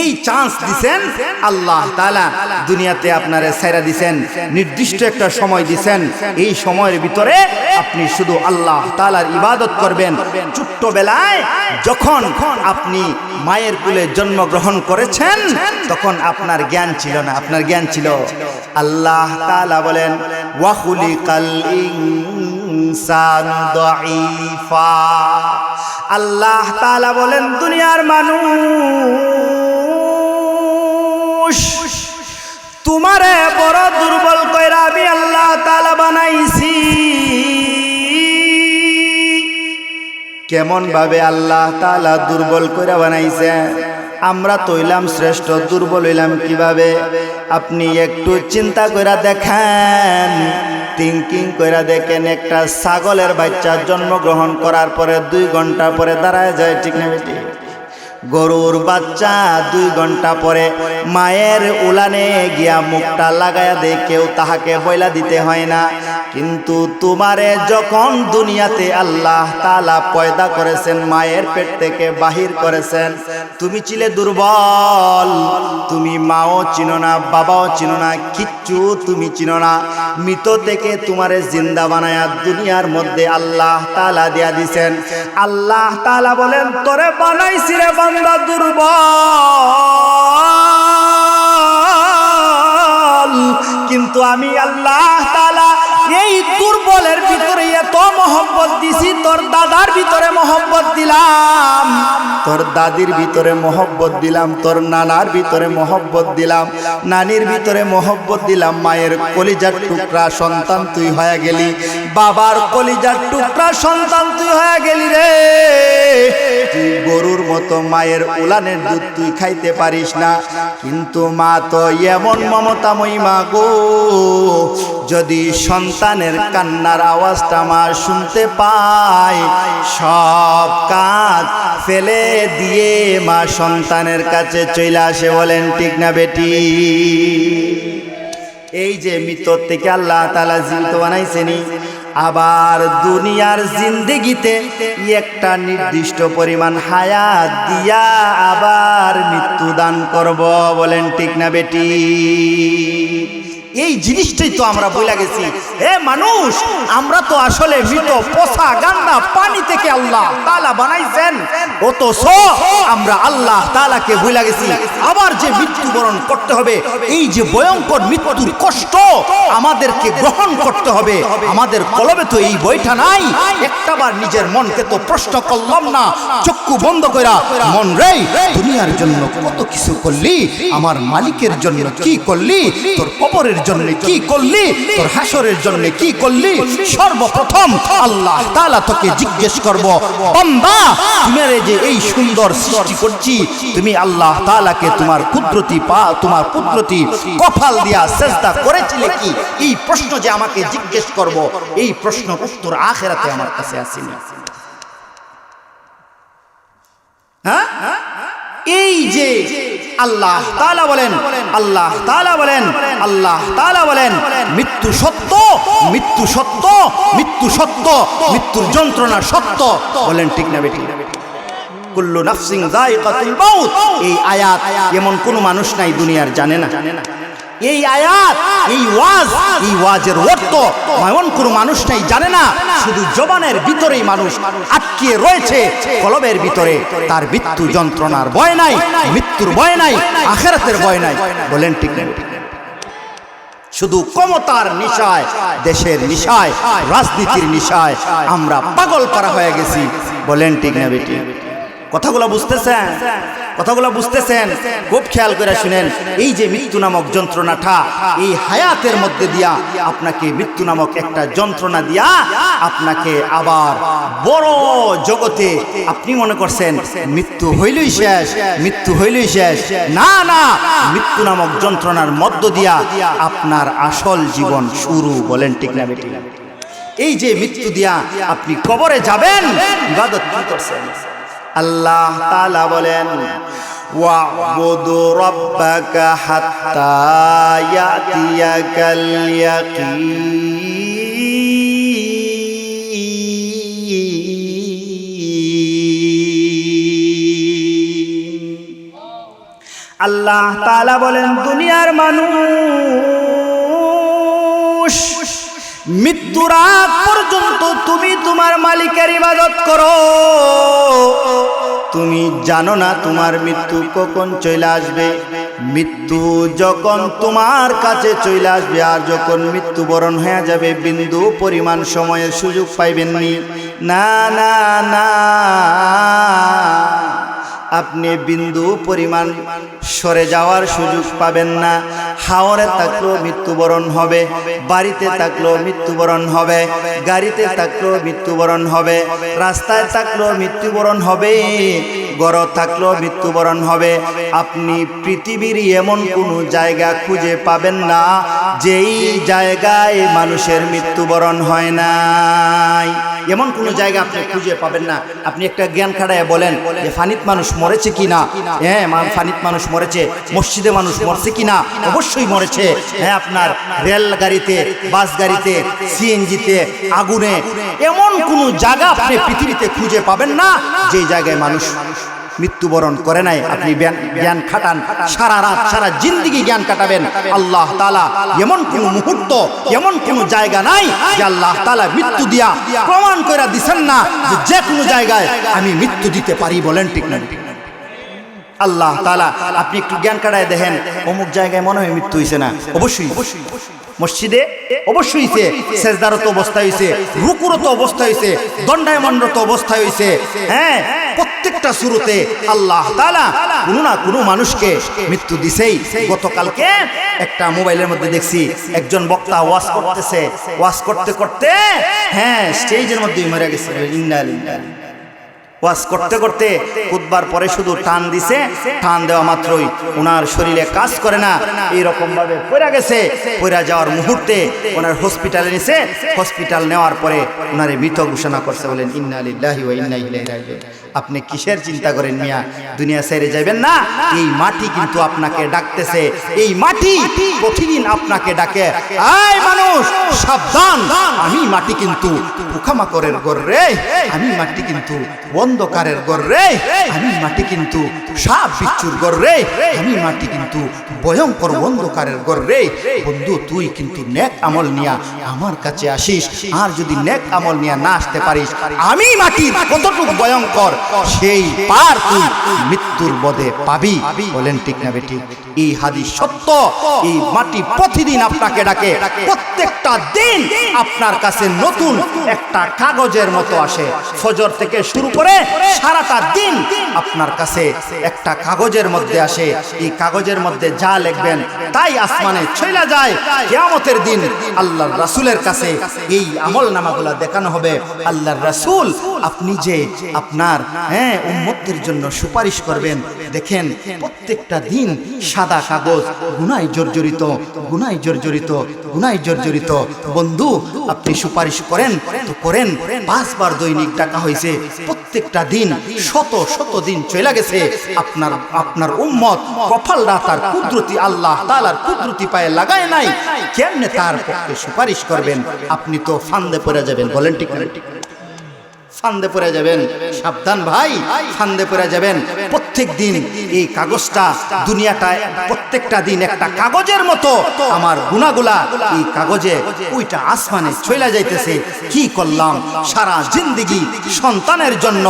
[SPEAKER 1] এই চান্স দিছেন আল্লাহ তাআলা, দুনিয়াতে আপনারে ছাইরা দিছেন, নির্দিষ্ট একটা সময় দিছেন। এই সময়ের ভিতরে আপনি শুধু আল্লাহ তাআলার ইবাদত করবেন। ছোট্টবেলায় যখন আপনি মায়ের কোলে জন্মগ্রহণ করেছেন তখন আপনার জ্ঞান ছিল না, আপনার জ্ঞান ছিল। আল্লাহ তাআলা বলেন ওয়া খুলিকাল ইনসানু দাঈফা। আল্লাহ তাআলা বলেন দুনিয়ার মানুষ, তোমারে বড় দুর্বল কইরা আমি আল্লাহ তাআলা বানাইছি। কেমন ভাবে আল্লাহ তাআলা দুর্বল কইরা বানাইছে? আমরা তো হইলাম শ্রেষ্ঠ, দুর্বল হইলাম কিভাবে? আপনি একটু চিন্তা কইরা দেখেন, থিঙ্কিং কইরা দেখেন। একটা ছাগলের বাচ্চা জন্মগ্রহণ করার পরে 2 ঘন্টা পরে দাঁড়ায় যায়, ঠিক না বেটি? গরুর বাচ্চা 2 ঘন্টা পরে মায়ের উলানে গিয়া মুখটা লাগায়া দেয়, কেউ তাহাকে বইলা দিতে হয় না। কিন্তু তোমারে যখন দুনিয়াতে আল্লাহ তাআলা পয়দা করেছেন, মায়ের পেট থেকে বাহির করেছেন, তুমি ছিলে দুর্বল। তুমি মাও চিনো না, বাবাও চিনো না, কিচ্ছু তুমি চিনো না। মৃত থেকে তোমারে জিন্দা বানায়া দুনিয়ার মধ্যে আল্লাহ তাআলা দিয়া দিছেন। আল্লাহ তাআলা বলেন তোরে বানাইছি রে বান্দা দুর্বল, কিন্তু আমি আল্লাহ তাআলা এই দুর্বলের ভিতরে এত মহব্বত দিছি। তোর দাদার ভিতরে মহব্বত দিলাম, তোর দাদির ভিতরে মহব্বত দিলাম, তোর নানার ভিতরে মহব্বত দিলাম, নানির ভিতরে মহব্বত দিলাম। মায়ের কলিজার টুকরা সন্তান তুই হয়ে গেলি, বাবার কলিজার টুকরা সন্তান তুই হয়ে গেলি রে। তুই গরুর মতো মায়ের উলানের দুধ তুই খাইতে পারিস না, কিন্তু মা তো এমন মমতাময়ী মা গো, যদি সন্তানের কান্নার আওয়াজটা মা শুনতে পায়, সব কাজ ফেলে দিয়ে মা সন্তানের কাছে চলে আসে। বলেন ঠিক না বেটি? এই যে মৃত থেকে আল্লাহ তাআলা জীবিত বানাইছেনি, আবার দুনিয়ার জিন্দেগিতে একটা নির্দিষ্ট পরিমাণ হায়াত দিয়া আবার মৃত্যু দান করব। বলেন ঠিক না বেটি? এই জিনিসটাই তো আমরা বইলা গেছি। এ মানুষ, আমরা তো আসলে মৃত পচা গান্দা পানি থেকে আল্লাহ তাআলা বানাইছেন, অথচ আমরা আল্লাহ তাআলাকে বইলা গেছি। আবার যে মৃত্যুবরণ করতে হবে, এই যে ভয়ঙ্কর মৃত্যুর কষ্ট আমাদেরকে গ্রহণ করতে হবে, আমাদের কলবে তো এই বইটা নাই। একটাবার নিজের মনকে তো প্রশ্ন করলাম না, চক্ষু বন্ধ কইরা, মন রে দুনিয়ার জন্য কত কিছু করলি, আমার মালিকের জন্য কি করলি, তোর কবরের জন্য কি করলি, তোর হাসরের জন্য কি করলি। সর্বপ্রথম আল্লাহ তাআলা তোকে জিজ্ঞেস করব, বান্দা তুমি যে এই সুন্দর সৃষ্টি করছি, তুমি আল্লাহ তাআলাকে তোমার কুদরতি কপাল দিয়া সেজদা করেছিলে কি? এই প্রশ্ন যে আমাকে জিজ্ঞেস করব, এই প্রশ্নের উত্তর আখিরাতে আমার কাছে আসেনি। হ্যাঁ, এই যে আল্লাহ তাআলা বলেন, আল্লাহ তাআলা বলেন, আল্লাহ তাআলা বলেন মৃত্যু সত্য, মৃত্যু সত্য, মৃত্যু সত্য, মৃত্যুর যন্ত্রণা সত্য। বলেন ঠিক না বেঠিক? কুল্লু নাফসিন যায়িকাতুল মাউত, এই আয়াত এমন কোন মানুষ নাই দুনিয়ার জানে না। এই আয়াত, এই ওয়াজের অর্থ এমন কোন মানুষ নাই জানে না। শুধু জবানের ভিতরেই মানুষ আটকে রয়েছে, কলবের ভিতরে তার মৃত্যু যন্ত্রণার ভয় নাই, মৃত্যুর ভয় নাই, আখিরাতের ভয় নাই। বলেন ঠিক না? শুধু ক্ষমতার নিশায়, দেশের নিশায়, রাজনীতির নিশায় আমরা পাগল করা হয়ে গেছি। বলেন ঠিক না বেটি? কথাগুলো বুঝতেছেন? কথাগুলো বুঝতেছেন? খুব খেয়াল করে শুনেন। এই যে মৃত্যু নামক যন্ত্রণাটা, এই হায়াতের মধ্যে দিয়া আপনাকে মৃত্যু নামক একটা যন্ত্রণা দিয়া আপনাকে আবার বড় জগতে, আপনি মনে করছেন মৃত্যু হইলই শেষ, মৃত্যু হইলই শেষ। না না, মৃত্যু নামক যন্ত্রণার মধ্য দিয়া আপনার আসল জীবন শুরু। বলেন ঠিক না বেটি? এই যে মৃত্যু দিয়া আপনি কবরে যাবেন, ইবাদত কি করছেন? আল্লাহ তাআলা বলেন, ওয়া'বুদু রাব্বাকা হাত্তা ইয়াতিয়াকাল ইয়াকিন। আল্লাহ তাআলা বলেন, দুনিয়ার মানুষ, মৃত্যুর আগ পর্যন্ত তুমি তোমার মালিকের ইবাদত করো। তুমি জানো না তোমার মৃত্যু কখন চলে আসবে। মৃত্যু যখন তোমার কাছে চলে আসবে, আর যখন মৃত্যুবরণ হয়ে যাবে, বিন্দু পরিমাণ সময়ের সুযোগ পাইবেননি। না না না, আপনি বিন্দু পরিমাণ সরে যাওয়ার সুযোগ পাবেন না। হাওরে থাকলেও মৃত্যুবরণ হবে, বাড়িতে থাকলেও মৃত্যুবরণ হবে, গাড়িতে থাকলেও মৃত্যুবরণ হবে, রাস্তায় থাকলেও মৃত্যুবরণ হবে, ঘর থাকলেও মৃত্যুবরণ হবে। আপনি পৃথিবীর এমন কোনো জায়গা খুঁজে পাবেন না যেই জায়গায় মানুষের মৃত্যুবরণ হয় নাই। এমন কোনো জায়গা আপনি খুঁজে পাবেন না। আপনি একটা জ্ঞান খাড়ায় বলেন যে ফানিত মানুষ মরেছে কিনা? হ্যাঁ, ফানিত মানুষ মরেছে। মসজিদে মানুষ মরছে কিনা? অবশ্যই মরেছে। হ্যাঁ, আপনার রেল গাড়িতে, বাস গাড়িতে, সিএনজিতে, আগুনে, এমন কোনো জায়গা আপনি পৃথিবীতে খুঁজে পাবেন না যে জায়গায় মানুষ মৃত্যুবরণ করে নাই। আপনি জ্ঞান খাটান, সারা রাত সারা জিন্দেগি জ্ঞান কাটাবেন। আল্লাহ তাআলা এমন কোন মুহূর্ত, এমন কোন জায়গা নাই যে আল্লাহ তাআলা মৃত্যু দিয়া প্রমাণ করে দিচ্ছেন না যে কোনো জায়গায় আমি মৃত্যু দিতে পারি। বলেন ঠিক না? আল্লাহ তাআলা, আপনি একটু জ্ঞান কাটায় দেখেন, অমুক জায়গায় মনে হয় মৃত্যু হয়েছে না? অবশ্যই। মসজিদে অবশ্যই হয়েছে, সেজদারত অবস্থা হয়েছে, রুকুরত অবস্থা হয়েছে, দণ্ডায়মানরত অবস্থা হয়েছে। হ্যাঁ, প্রত্যেকটা শুরুতে আল্লাহ তাআলা কোনো না কোনো মানুষকে মৃত্যু দিছেই। গতকালকে একটা মোবাইলের মধ্যে দেখছি, একজন বক্তা ওয়াজ করতেছে, ওয়াজ করতে করতে হ্যাঁ স্টেজের মধ্যেই মরে গেছে। ইন্না লিল্লাহি। ওয়াজ করতে করতে খুতবার পরে শুধু টান দিছে, টান দেওয়া মাত্রই ওনার শরীরে কাজ করে না, এইরকম ভাবে পড়ে গেছে। পড়ে যাওয়ার মুহূর্তে ওনার হসপিটালে নিছে, হসপিটাল নেওয়ার পরে ওনারে মৃত ঘোষণা করছে। বলেন ইন্না লিল্লাহি ওয়া ইন্না ইলাইহি রাজিউন। আপনি কিসের চিন্তা করেন মিয়া? দুনিয়া ছেড়ে যাবেন না? এই মাটি কিন্তু আপনাকে ডাকতেছে, এই মাটি প্রতিদিন আপনাকে ডাকে, আয় মানুষ সাবধান, আমি মাটি কিন্তু পোকামাকড়ের ঘর রে, আমি মাটি কিন্তু অন্ধকারের ঘর রে, আমি মাটি কিন্তু সাপ বিচ্ছুর ঘর রে, আমি মাটি কিন্তু ভয়ঙ্কর অন্ধকারের ঘর রে। বন্ধু তুই কিন্তু নেক আমল নিয়া আমার কাছে আসিস, আর যদি নেক আমল নিয়া না আসতে পারিস, আমি মাটি কতটুকু ভয়ঙ্কর সেই পার তুই মৃত্যুর বদে পাবি। বলেন ঠিক না বেটি? এই হাদিস সত্য। এই মাটি প্রতিদিন আপনাকে ডাকে, প্রত্যেকটা দিন আপনার কাছে নতুন একটা কাগজের মতো আসে। ফজর থেকে শুরু করে সারাটা দিন আপনার কাছে একটা কাগজের মধ্যে আসে। এই কাগজের মধ্যে যা লিখবেন তাই আসমানে চলে যায়। কিয়ামতের দিন আল্লাহর রাসূলের কাছে এই আমলনামাগুলো দেখানো হবে। আল্লাহর রাসূল আপনি যে আপনার উম্মতের জন্য সুপারিশ করবেন, দেখেন প্রত্যেকটা দিন সাদা কাগজ গুনায় জর্জরিত, গুনায় জর্জরিত, গুনায় জর্জরিত। বন্ধু আপনি সুপারিশ করেন তো করেন, 5 বার দৈনিক ডাকা হয়েছে, প্রত্যেকটা দিন শত শত দিন চলে গেছে। আপনার উম্মত কপালটা তার কুদরতি আল্লাহ তাআলার কুদরতি পায়ে লাগায় নাই, কেমনে তার পক্ষে সুপারিশ করবেন? আপনি তো ফান্দে পড়ে যাবেন। বলেন ঠিক না? ফান্দে পড়ে যাবেন। সাবধান ভাই, ফান্দে পড়ে যাবেন। প্রত্যেক দিন এই কাগজটা, দুনিয়াটা প্রত্যেকটা দিন একটা কাগজের মতো আমার গুনাহগুলা এই কাগজে ওইটা আসমানে চলে যাইতেছে। কি করলাম সারা জিন্দেগি? সন্তানের জন্য,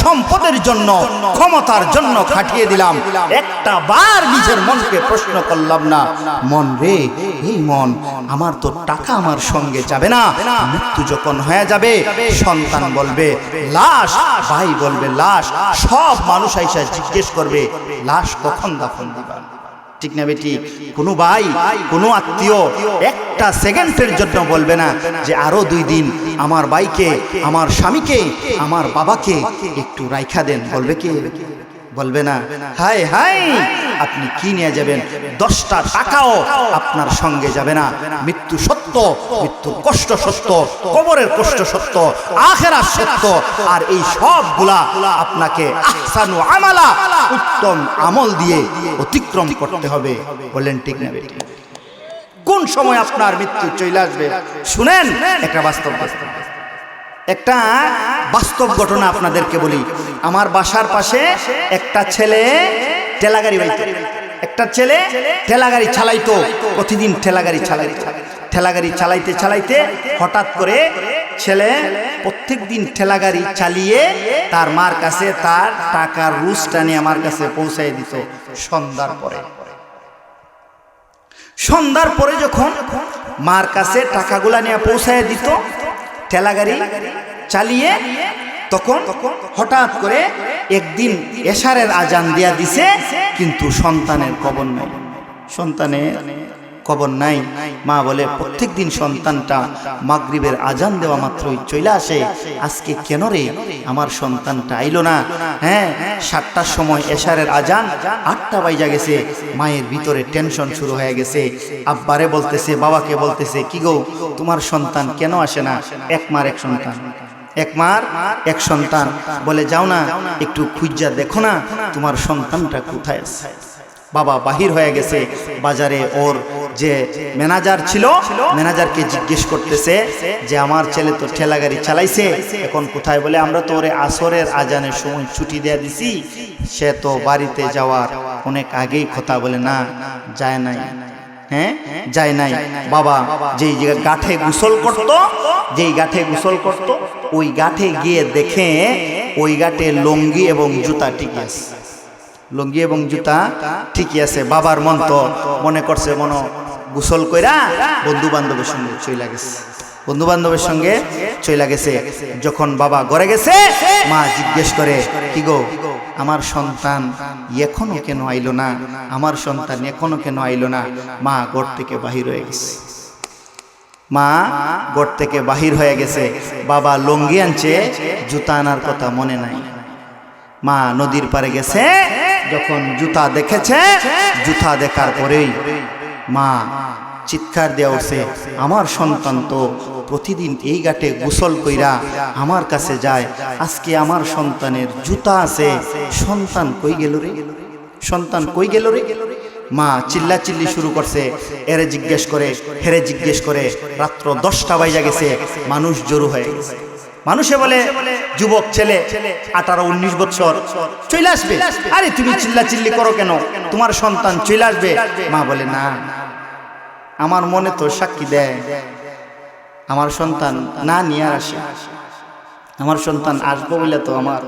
[SPEAKER 1] সম্পদের জন্য, ক্ষমতার জন্য খাটিয়ে দিলাম, একটা বার নিজের মনকে প্রশ্ন করলাম না, মন রে এই মন, আমার তো টাকা আমার সঙ্গে যাবে না। মৃত্যু যখন হয়ে যাবে সন্তান বলবে লাশ, ভাই বলবে লাশ, সব মানুষ আইসা জিজ্ঞেস করবে লাশ কখন দাফন দিবা। ঠিক না বেটি? কোনো ভাই, কোনো আত্মীয় একটা সেকেন্ডের জন্য বলবে না যে আরো 2 দিন আমার ভাইকে, আমার স্বামীকে, আমার বাবাকে একটু রাইখা দেন। বলবে কি? বলবে না। হায় হায়, আপনি কি নিয়ে যাবেন? 10টা টাকাও আপনার সঙ্গে যাবে না। মৃত্যু সত্য, মৃত্যুর কষ্ট সত্য, কবরের কষ্ট সত্য, আখিরাত সত্য। আর এই সবগুলা আপনাকে আহসানু আমালা, উত্তম আমল দিয়ে অতিক্রম করতে হবে। বলেন ঠিক না বেটি? কোন সময় আপনার মৃত্যু চলে আসবে শুনেন, একটা বাস্তব ঘটনা আপনাদেরকে বলি। আমার বাসার পাশে একটা ছেলে ঠেলাগাড়ি বাইতো, একটা ছেলে ঠেলাগাড়ি চালাইতো, প্রতিদিন ঠেলাগাড়ি চালাইতো। ঠেলাগাড়ি চালাইতে চালাইতে হঠাৎ করে ছেলে প্রত্যেক দিন ঠেলাগাড়ি চালিয়ে তার মার কাছে তার টাকার রুজটা নিয়ে আমার কাছে পৌঁছাই দিত। সন্ধ্যার পরে যখন মার কাছে টাকাগুলা নিয়ে পৌঁছাই দিত ঠেলাগাড়ি চালিয়ে, তখন হঠাৎ করে একদিন এশারের আজান দিয়া দিছে, কিন্তু সন্তানের খবর নাই। সন্তানের খবর নাই। মা বলে প্রত্যেক দিন সন্তানটা মাগরিবের আজান দেওয়া মাত্রই চলে আসে, আজকে কেন রে আমার সন্তানটা আইলো না? 7টার সময় এশারের আজান, 8টা বাজে গেছে। মায়ের ভিতরে টেনশন শুরু হয়ে গেছে। আব্বারে বলতেছে, বাবাকে বলতেছে, কি গো তোমার সন্তান কেন আসে না? এক মার এক সন্তান, এক মার এক সন্তান। বলে যাও না একটু খুঁজা দেখো না তোমার সন্তানটা কোথায় আছে। বাবা বাহির হয়ে গেছে বাজারে, ওর যে ম্যানেজার ছিল ম্যানেজারকে জিজ্ঞেস করতেছে যে আমার ছেলে তো ঠেলাগাড়ি চালাইছে, এখন কোথায়? বলে আমরা তো ওরে আসরের আজানের সময় ছুটি দিয়ে দিছি, সে তো বাড়িতে যাওয়ার অনেক আগেই কথা। বলে না, যায় নাই। যায় নাই। বাবা যেই গাঠে গোসল করত, যেই গাঠে গোসল করত, ওই গাঠে গিয়ে দেখে ওই গাঠে লুঙ্গি এবং জুতা ঠিকই আছে। লুঙ্গি এবং জুতা ঠিকই আছে। বাবার মন তো মনে করছে মনে গোসল কইরা বন্ধু বান্ধবের সঙ্গে চইলা গেছে, বন্ধু বান্ধবের সঙ্গে চইলা গেছে। যখন বাবা ঘরে গেছে, মা জিজ্ঞেস করে, কি গো আমার সন্তান এখনো কেন আইলো না? আমার সন্তান এখনো কেন আইলো না? মা ঘর থেকে বাহির হয়ে গেছে। মা ঘর থেকে বাহির হয়ে গেছে। বাবা লুঙ্গি আনছে, জুতা আনার কথা মনে নাই। মা নদীর পাড়ে গেছে, যখন জুতা দেখেছে, জুতা দেখার পরেই মা চিৎকার দেওয়া উঠছে, আমার সন্তান তো প্রতিদিন এই ঘাটে গোসল কইরা আমার কাছে যায়, আজকে আমার সন্তানের জুতা আছে, সন্তান কই গেল রে? সন্তান কই গেল রে? মা চিল্লা চিল্লি শুরু করছে। এরে জিজ্ঞেস করে, হেরে জিজ্ঞেস করে। রাত্র 10টা বাজে গেছে, মানুষ জড়ো হয়ে গেছে। মানুষে বলে যুবক ছেলে 18-19 বছর চলে আসবে, আরে তুমি চিল্লাচিল্লি করো কেন, তোমার সন্তান চলে আসবে। মা বলে না, আমার মনে তো সাক্ষী দেয় আমার সন্তান না নিয়ে আসে, আমার সন্তান আসবো বলে তো আমার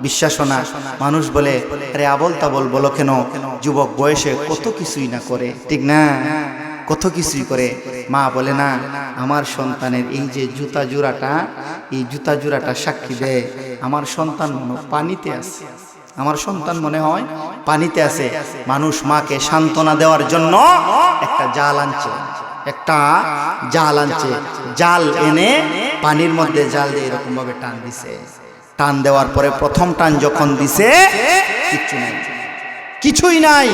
[SPEAKER 1] বিশ্বাস না। মানুষ বলে আরে আবল তাবল বলো কেন, যুবক বয়সে কত কিছুই না করে, ঠিক না, কত কিছুই করে। মা বলে না, আমার সন্তানের এই যে জুতা জোড়াটা, এই জুতা জোড়াটা সাক্ষী দেয় আমার সন্তান পানিতে আছে, আমার সন্তান মনে হয় পানিতে আছে। মানুষ মাকে সান্ত্বনা দেওয়ার জন্য একটা জাল আনছে, একটা জাল আনছে, জাল এনে পানির মধ্যে জাল দিয়ে এরকম ভাবে টান দিছে। টান দেওয়ার পরে প্রথম টান যখন দিছে কিচ্ছু নাই, কিছুই নাই।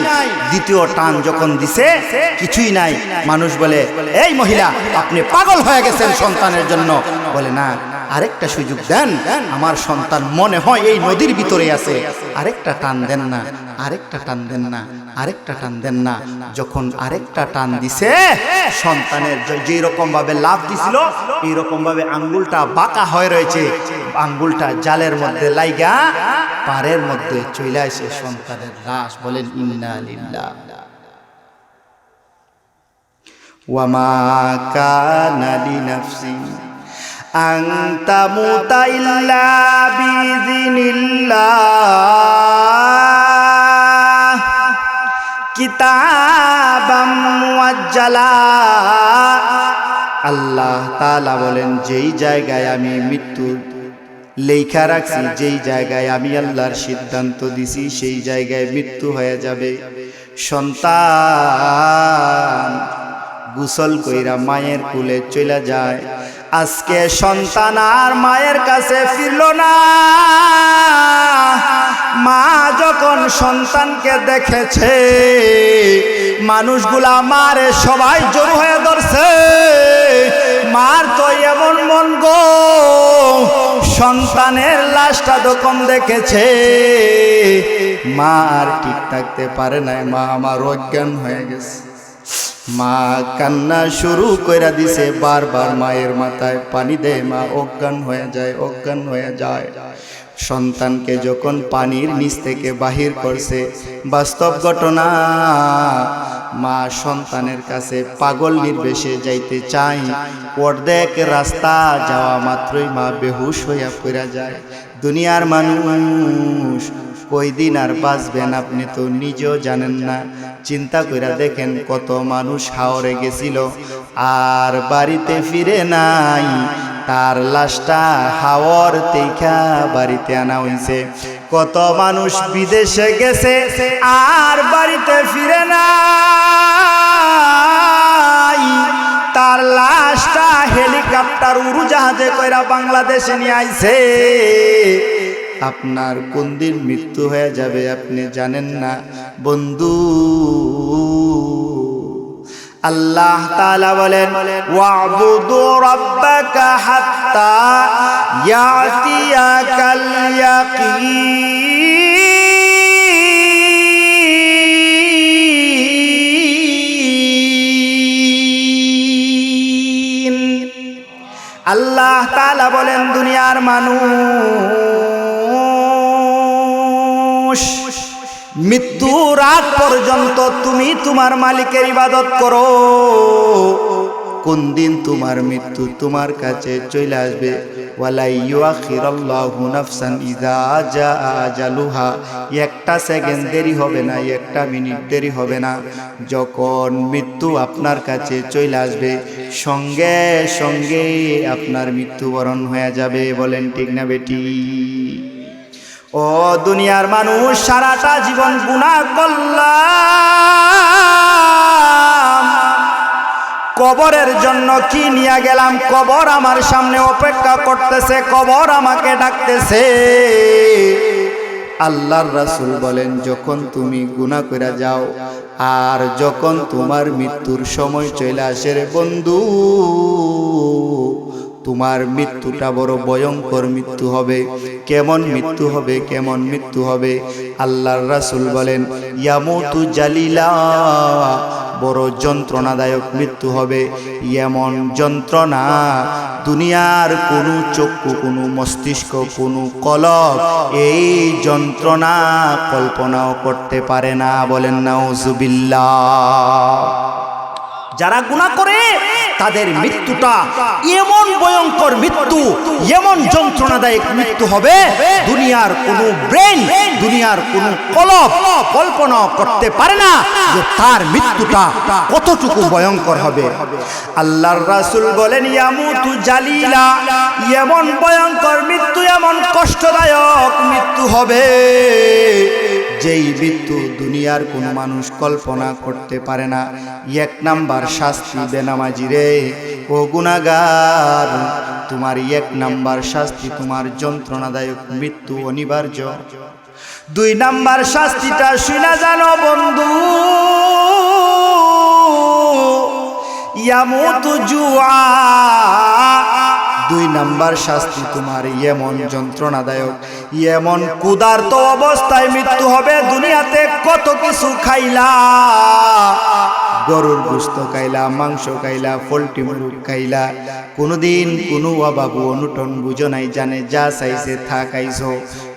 [SPEAKER 1] দ্বিতীয় টান যখন দিছে কিছুই নাই। মানুষ বলে এই মহিলা আপনি পাগল হয়ে গেছেন সন্তানের জন্য। বলে না, আরেকটা সুযোগ দেন, আমার সন্তান মনে হয় এই নদীর ভিতরে আছে, আরেকটা টান দেন না, আরেকটা টান দেন না, আরেকটা টান দেন না। যখন আরেকটা টান দিছে, সন্তানের যেই রকম ভাবে লাফ দিছিল এইরকম ভাবে আঙ্গুলটা বাঁকা হয়ে রয়েছে, আঙ্গুলটা জালের মধ্যে লাইগা পাড়ের মধ্যে চলে আসে সন্তানের লাশ। বলেন ইন্না লিল্লাহ ওয়া মা কানা লিনাফসিন আন তামুতা ইল্লা বিইযনিল্লাহ কিতাবাম মুআজ্জালা। আল্লাহ তাআলা বলেন, যেই জায়গায় আমি মৃত্যু লেখা রাখছি, যেই জায়গায় আমি আল্লাহর সিদ্ধান্ত দিছি সেই জায়গায় মৃত্যু হয়ে যাবে। সন্তান গোসল কইরা মায়ের কোলে চলে যায়, আজকে সন্তান আর মায়ের কাছে ফিরল না। মা যখন সন্তানকে দেখেছে, মানুষগুলা মারে সবাই জড়ো হয়ে ধরছে। মার তো এমন মন গো, সন্তানের লাশটা যখন দেখেছে মা আর ঠিক থাকতে পারে নাই, মা আমার অজ্ঞান হয়ে গেছে। মা কান্না শুরু করে দিছে, বারবার মায়ের মাথায় পানি দেয়, মা অজ্ঞান হয়ে যায়, অজ্ঞান হয়ে যায়। সন্তানকে যখন পানির নিচ থেকে বাহির করছে, বাস্তব ঘটনা, মা সন্তানের কাছে পাগল নির্বেশে যাইতে চায়, অর্ধেক রাস্তা যাওয়া মাত্রই মা বেহুশ হইয়া পড়ে যায়। দুনিয়ার মানুষ কয়দিন আর বাঁচবেন আপনি তো নিজেও জানেন না। চিন্তা করে দেখেন, কত মানুষ হাওরে গেছিল আর বাড়িতে ফিরে নাই, তার লাশটা হাওর তেইখা বাড়িতে আনা হইছে। কত মানুষ বিদেশে গেছে আর বাড়িতে ফিরে নাই, তার লাশটা হেলিকপ্টার উড়োজাহাজে কইরা বাংলাদেশে নিয়ে আইছে। আপনার কোন দিন মৃত্যু হয়ে যাবে আপনি জানেন না বন্ধু। আল্লাহ তাআলা বলেন, ওয়াবুদু রাব্বাকা হাত্তা ইয়াতিয়াকাল ইয়াকিন। আল্লাহ তাআলা বলেন, দুনিয়ার মানুষ মৃত্যুর আগ পর্যন্ত তুমি তোমার মালিকের ইবাদত করো। কোন দিন তোমার মৃত্যু তোমার কাছে চলে আসবে, ওয়ালা ইউআখিরুল্লাহু নাফসান ইযা জাআ আজালুহা। একটা সেকেন্ড দেরি হবে না, একটা মিনিট দেরি হবে না। যখন মৃত্যু আপনার কাছে চলে আসবে, সঙ্গে সঙ্গে আপনার মৃত্যুবরণ হয়ে যাবে। বলেন ঠিক না বেটি? ও দুনিয়ার মানুষ, সারাটা জীবন গুনাহ করলাম, কবরের জন্য কি নিয়ে গেলাম? কবর আমার সামনে অপেক্ষা করতেছে, কবর আমাকে ডাকতেছে। আল্লাহর রাসূল বলেন, যখন তুমি গুনাহ করে যাও আর যখন তোমার মৃত্যুর সময় চলে আসে রে বন্ধু, তোমার মৃত্যুটা বড় ভয়ঙ্কর মৃত্যু হবে। কেমন মৃত্যু হবে? কেমন মৃত্যু হবে? আল্লাহর রাসূল বলেন, ইয়ামুতু জালিলা বড় যন্ত্রণাদায়ক মৃত্যু হবে। এমন যন্ত্রণা দুনিয়ার কোনো চক্ষু, কোনো মস্তিষ্ক, কোনো কলব এই যন্ত্রণা কল্পনাও করতে পারে না। বলেন নাউজুবিল্লাহ। যারা গুনাহ করে তাদের মৃত্যুটা এমন ভয়ঙ্কর মৃত্যু, এমন যন্ত্রণাদায়ক মৃত্যু হবে, দুনিয়ার কোনো ব্রেন, দুনিয়ার কোনো কলব কল্পনা করতে পারে না যে তার মৃত্যুটা কতটুকু ভয়ঙ্কর হবে। আল্লাহর রাসূল বলেন ইয়ামুতু জালিলা, এমন ভয়ঙ্কর মৃত্যু, এমন কষ্টদায়ক মৃত্যু হবে যেই মৃত্যু দুনিয়ার কোনো মানুষ কল্পনা করতে পারে না। এক নাম্বার শাস্তি বেনামাজি রে, ও গুনাহগার, তোমার এক নাম্বার শাস্তি, তোমার যন্ত্রণাদায়ক মৃত্যু অনিবার্য। দুই নাম্বার শাস্তিটা শুনা জানো বন্ধু, ইয়ামুতু জুআ। দুই নাম্বার শাস্তি তোমার এমন যন্ত্রণাদায়ক, এমন ক্ষুধার্ত অবস্থায় মৃত্যু হবে। দুনিয়াতে কত কিছু খাইলা, গরুর গোশত খাইলা, মাংস খাইলা, পোল্ট্রি মুরগ খাইলা, কোনোদিন কোনো অভাব অনটন বুঝো নাই, জানে যা চাইছে তা খাইছো,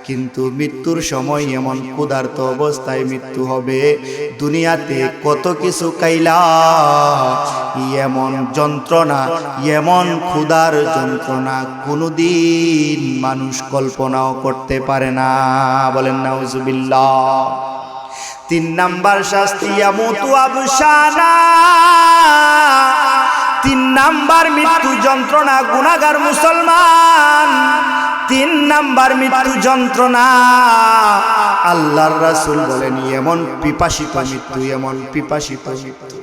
[SPEAKER 1] কিন্তু মৃত্যুর সময় এমন ক্ষুধার্ত অবস্থায় মৃত্যু হবে। দুনিয়াতে কত কিছু খাইলা, এমন যন্ত্রণা, এমন ক্ষুধার যন্ত্রণা কোনোদিন মানুষ কল্পনাও করতে পারে না। বলেন নাউজুবিল্লাহ। তিন নাম্বার শাস্তি ইয়ামুতু আবসানা, তিন নাম্বার মৃত্যু যন্ত্রণা গুনাহগার মুসলমান, তিন নাম্বার মৃত্যু যন্ত্রণা। আল্লাহর রাসূল বলেন এমন পিপাসিত মৃত্যু, এমন পিপাসিত মৃত্যু,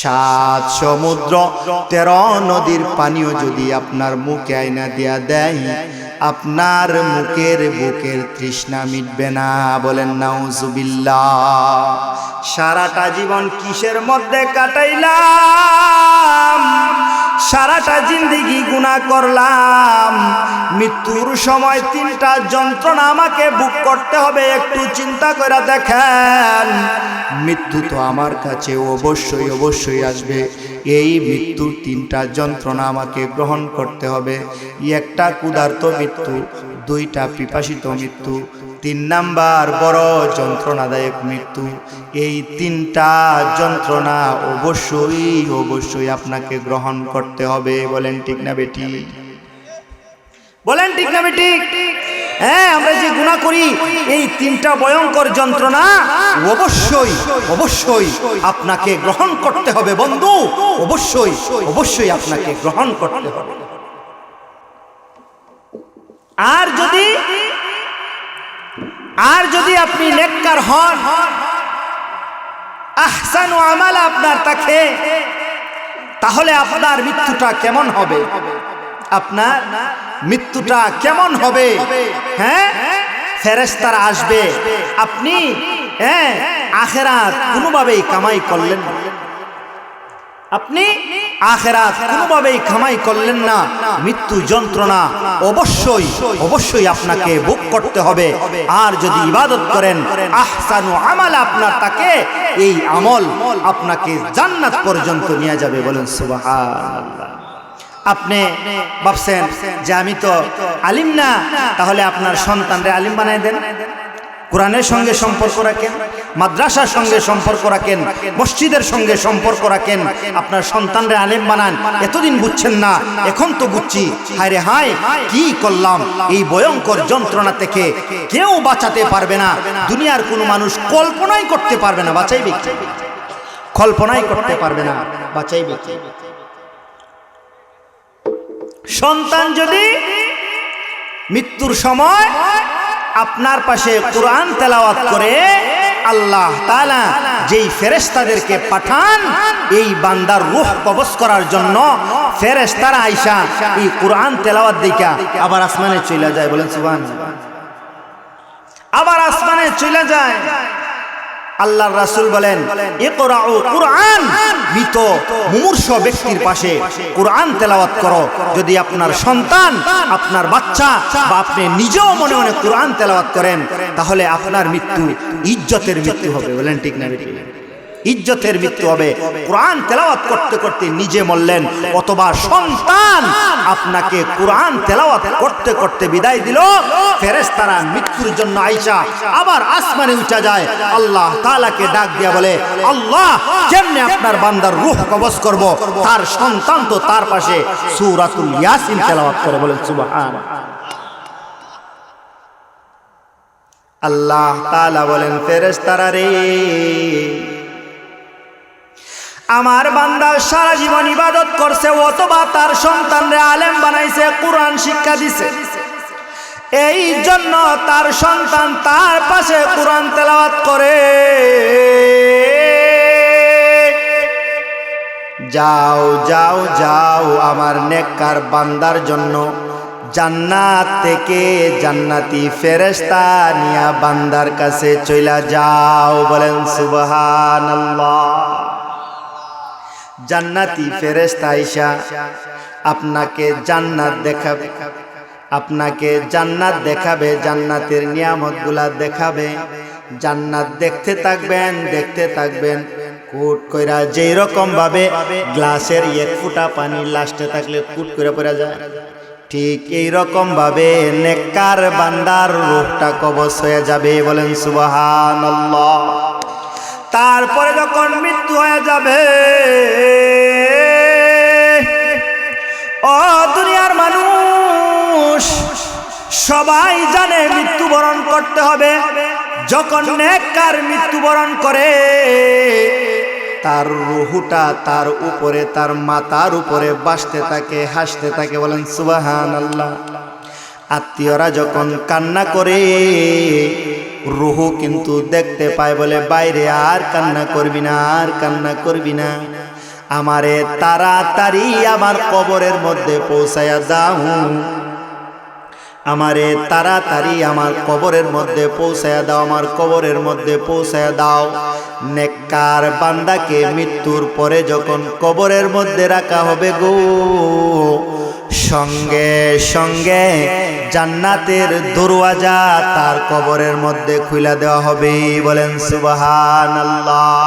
[SPEAKER 1] 7 সমুদ্র 13 নদীর পানিও যদি আপনার মুখে আইনা দিয়া দেয়, আপনার মুখের বুকের তৃষ্ণা মিটবে না। বলেন নাউজুবিল্লাহ। সারাটা জীবন কিসের মধ্যে কাটাইলাম, সারাটা জিন্দেগি গুনাহ করলাম, মৃত্যুর সময় 3টা যন্ত্রণা আমাকে ভোগ করতে হবে। একটু চিন্তা করে দেখেন, মৃত্যু তো আমার কাছে অবশ্যই অবশ্যই আসবে। এই মৃত্যুর 3টা যন্ত্রণা আমাকে গ্রহণ করতে হবে। একটা ক্ষুধার্ত মৃত্যু, 2টা পিপাসিত মৃত্যু, 3 নাম্বার বড় যন্ত্রণাদায়ক মৃত্যু। এই 3টা যন্ত্রণা অবশ্যই অবশ্যই আপনাকে গ্রহণ করতে হবে। বলেন ঠিক না বেটি? বলেন ঠিক না বেটি? হ্যাঁ, আমরা যে গুনাহ করি এই 3টা ভয়ঙ্কর যন্ত্রণা অবশ্যই অবশ্যই আপনাকে গ্রহণ করতে হবে বন্ধু, অবশ্যই অবশ্যই আপনাকে গ্রহণ করতে হবে। আর যদি আপনি নেককার হন, আহসানু আমাল আপনার থাকে, তাহলে আপনার মৃত্যুটা কেমন হবে? আপনার মৃত্যুটা কেমন হবে? হ্যাঁ, ফেরেশতারা আসবে, আপনি আখিরাত কোনোভাবেই কামাই করলেন না, আপনি আখিরাত কোনোভাবেই কামাই করলেন না, মৃত্যু যন্ত্রণা অবশ্যই অবশ্যই আপনাকে ভোগ করতে হবে। আর যদি ইবাদত করেন, আহসানু আমাল আপনার তাকে, এই আমল আপনাকে জান্নাত পর্যন্ত নিয়ে যাবে। বলেন সুবহানাল্লাহ। আপনি ভাবছেন যে আমি তো আলিম না, তাহলে আপনার সন্তানরে আলিম বানায় দেন, কোরআনের সঙ্গে সম্পর্ক রাখেন, মাদ্রাসার সঙ্গে সম্পর্ক রাখেন, মসজিদের সঙ্গে সম্পর্ক রাখেন, আপনার সন্তানরে আলেম বানান। এতদিন বুঝছেন না, এখন তো বুঝছি। হায় রে হায়, কি করলাম! এই ভয়ঙ্কর যন্ত্রণা থেকে কেউ বাঁচাতে পারবে না, দুনিয়ার কোনো মানুষ কল্পনাই করতে পারবে না। বাঁচাইবে কে? কল্পনাই করতে পারবে না, বাঁচাইবে কে? সন্তান যদি মৃত্যুর সময় আপনার পাশে কোরআন তেলাওয়াত করে, আল্লাহ তাআলা যেই ফেরেশতাদেরকে পাঠান এই বান্দার রূহ কবজ করার জন্য, ফেরেশতারা আইসা এই কোরআন তেলাওয়াত দেখা আবার আসমানে চলে যায়। বলেন সুবহানাল্লাহ। আবার আসমানে চলে যায়। আল্লাহর রাসূল বলেন, ইকরাউ কুরআন, মৃত মুমূর্ষ ব্যক্তির পাশে কোরআন তেলাওয়াত করো। যদি আপনার সন্তান, আপনার বাচ্চা বা আপনি নিজেও মনে মনে কোরআন তেলাওয়াত করেন, তাহলে আপনার মৃত্যু ইজ্জতের মৃত্যু হবে। বলেন ঠিক না? ইজ্জতের মৃত্যু হবে। কোরআন তেলাওয়াত করতে করতে নিজে মরলেন, অথবা সন্তান আপনাকে কোরআন তেলাওয়াত করতে করতে বিদায় দিল, ফেরেশতারা মৃত্যুর জন্য আইসা আবার আসমানে উঠা যায়, আল্লাহ তাআলাকে ডাক দিয়া বলে, আল্লাহ কেমনে আপনার বান্দার রূহ কবজ করব, তার সন্তান তো তার পাশে সূরাতুল ইয়াসিন তেলাওয়াত করে। বলেন সুবহানাল্লাহ। আল্লাহ তাআলা বলেন, ফেরেশতারা রে, আমার বান্দা সারা জীবন ইবাদত করছে, অথবা তার সন্তানরে আলেম বানাইছে, কোরআন শিক্ষা দিছে, এই জন্য তার সন্তান তার পাশে কোরআন তেলাওয়াত করে। যাও যাও যাও, আমার নেককার বান্দার জন্য জান্নাত থেকে জান্নাতি ফেরেশতা নিয়া বান্দার কাছে চইলা যাও। বলেন সুবহানাল্লাহ। জান্নাতি ফেরেশতা আইসা আপনাকে জান্নাত দেখাবে, আপনাকে জান্নাত দেখাবে, জান্নাতের নিয়ামতগুলা দেখাবে। জান্নাত দেখতে থাকবেন, দেখতে থাকবেন, কুট কইরা যেই রকম ভাবে গ্লাসের এক ফুটা পানি লাস্টে থাকলে কুট করে পড়া যায়, ঠিক এই রকম ভাবে নেককার বান্দার রূহটা কবজ হয়ে যাবে। বলেন সুবহানাল্লাহ। তারপরে যখন মৃত্যু হয়ে যাবে, ও দুনিয়ার মানুষ, সবাই জানে মৃত্যুবরণ করতে হবে। যখন নেককার মৃত্যুবরণ করে, তার রূহটা তার উপরে, তার মাথার উপরে বাসতে থাকে, হাসতে থাকে। বলেন সুবহানাল্লাহ। আত্মীয়রা যখন কান্না করে, রূহ কিন্তু দেখতে পায়, বলে বাইরে আর কান্না করবি না, আর কান্না করবি না, আমারে তাড়াতাড়ি আমার কবরের মধ্যে পৌঁছায়া দাও, আমারে তাড়াতাড়ি আমার কবরের মধ্যে পৌঁছায়া দাও, আমার কবরের মধ্যে পৌঁছায়া দাও। নেককার বান্দাকে মৃত্যুর পরে যখন কবরের মধ্যে রাখা হবে গো, সঙ্গে সঙ্গে জান্নাতের দরওয়াজা তার কবরের মধ্যে খুলে দেওয়া হবে। বলেন সুবহানাল্লাহ।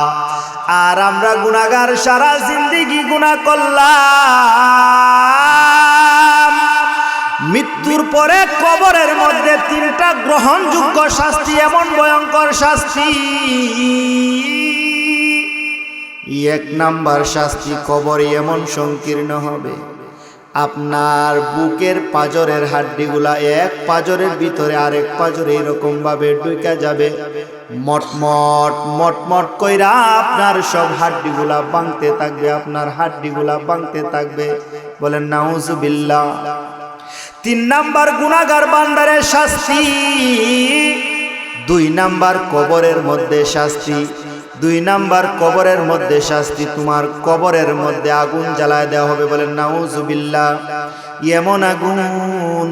[SPEAKER 1] আর আমরা গুনাহগার, সারা জিন্দেগি গুনাহ করলাম, মৃত্যুর পরে কবরের মধ্যে তিনটা গ্রহণযোগ্য শাস্তি, এমন ভয়ঙ্কর শাস্তি। এক নাম্বার শাস্তি, কবরে এমন সংকীর্ণ হবে, আপনার বুকের পাঁজরের হাড্ডিগুলা এক পাঁজরের ভিতরে আরেক পাঁজরে এরকম ভাবে ঢুকে যাবে, মটমট মটমট কইরা আপনার সব হাড্ডিগুলা ভাঙতে থাকবে, আপনার হাড্ডিগুলা ভাঙতে থাকবে। বলেন নাউজুবিল্লাহ। 3 নাম্বার গুনাহগার বান্দারের শাস্তি, 2 নাম্বার কবরের মধ্যে শাস্তি, 2 নাম্বার কবরের মধ্যে শাস্তি, তোমার কবরের মধ্যে আগুন জ্বালায় দেওয়া হবে। বলেন নাউজুবিল্লাহ। এমন আগুন,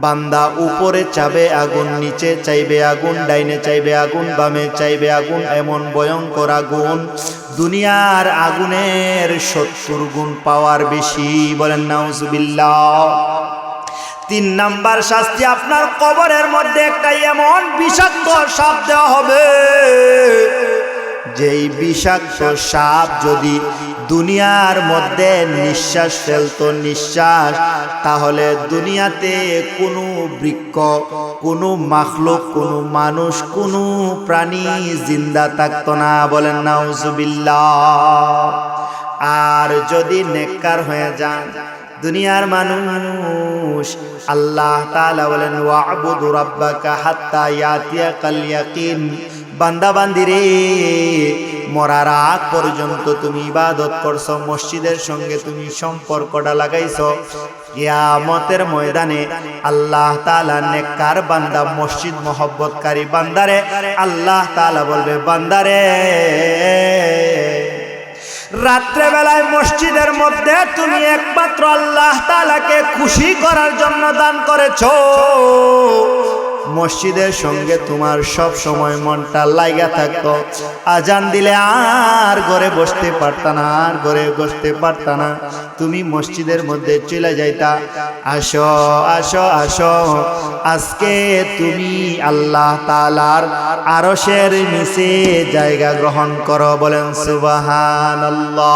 [SPEAKER 1] বান্দা উপরে চাবে আগুন, নিচে চাইবে আগুন, ডাইনে চাইবে আগুন, বামে চাইবে আগুন, এমন ভয়ঙ্কর আগুন, দুনিয়ার আগুনের 70 গুণ পাওয়ার বেশি। বলেন নাউজুবিল্লাহ। 3 নাম্বার শাস্তি, আপনার কবরের মধ্যে একটা এমন বিষাক্ত সাপ দেওয়া হবে, যেই বিষাক্ত সাপ যদি দুনিয়ার মধ্যে নিঃশ্বাস ফেলতো, নিঃশ্বাস, তাহলে দুনিয়াতে কোনো বৃক্ষ, কোনো মাখলুক, কোনো মানুষ, কোনো প্রাণী জিন্দা থাকতো না। বলেন নাউজুবিল্লাহ। আর যদি নেককার হয়ে যান দুনিয়ার মানুষ, আল্লাহ তাআলা বলেন ওয়া'বুদু রাব্বাকা হাত্তা ইয়াতিয়াকাল ইয়াকিন। বান্দা বান্দিরে, মরার আগ পর্যন্ত তুমি ইবাদত করছো, মসজিদের সঙ্গে তুমি সম্পর্কটা লাগাইছো, কিয়ামতের ময়দানে আল্লাহ তাআলা নেককার বান্দা, মসজিদ মহব্বতকারী বান্দারে আল্লাহ তাআলা বলবে, বান্দারে, রাত্রে বেলায় মসজিদের মধ্যে তুমি একমাত্র আল্লাহ তাআলাকে খুশি করার জন্য দান করেছো, মসজিদের সঙ্গে তোমার সব সময় মনটা লাগা থাকতো, আজান দিলে আর ঘরে বসতে পারতা না, আর ঘরে বসতে পারতা না, তুমি মসজিদের মধ্যে চলে যাইতা। আসো আসো আসো, আজকে তুমি আল্লাহ তাআলার আরশের নিচে জায়গা গ্রহণ করো। বলেন সুবহানাল্লাহ।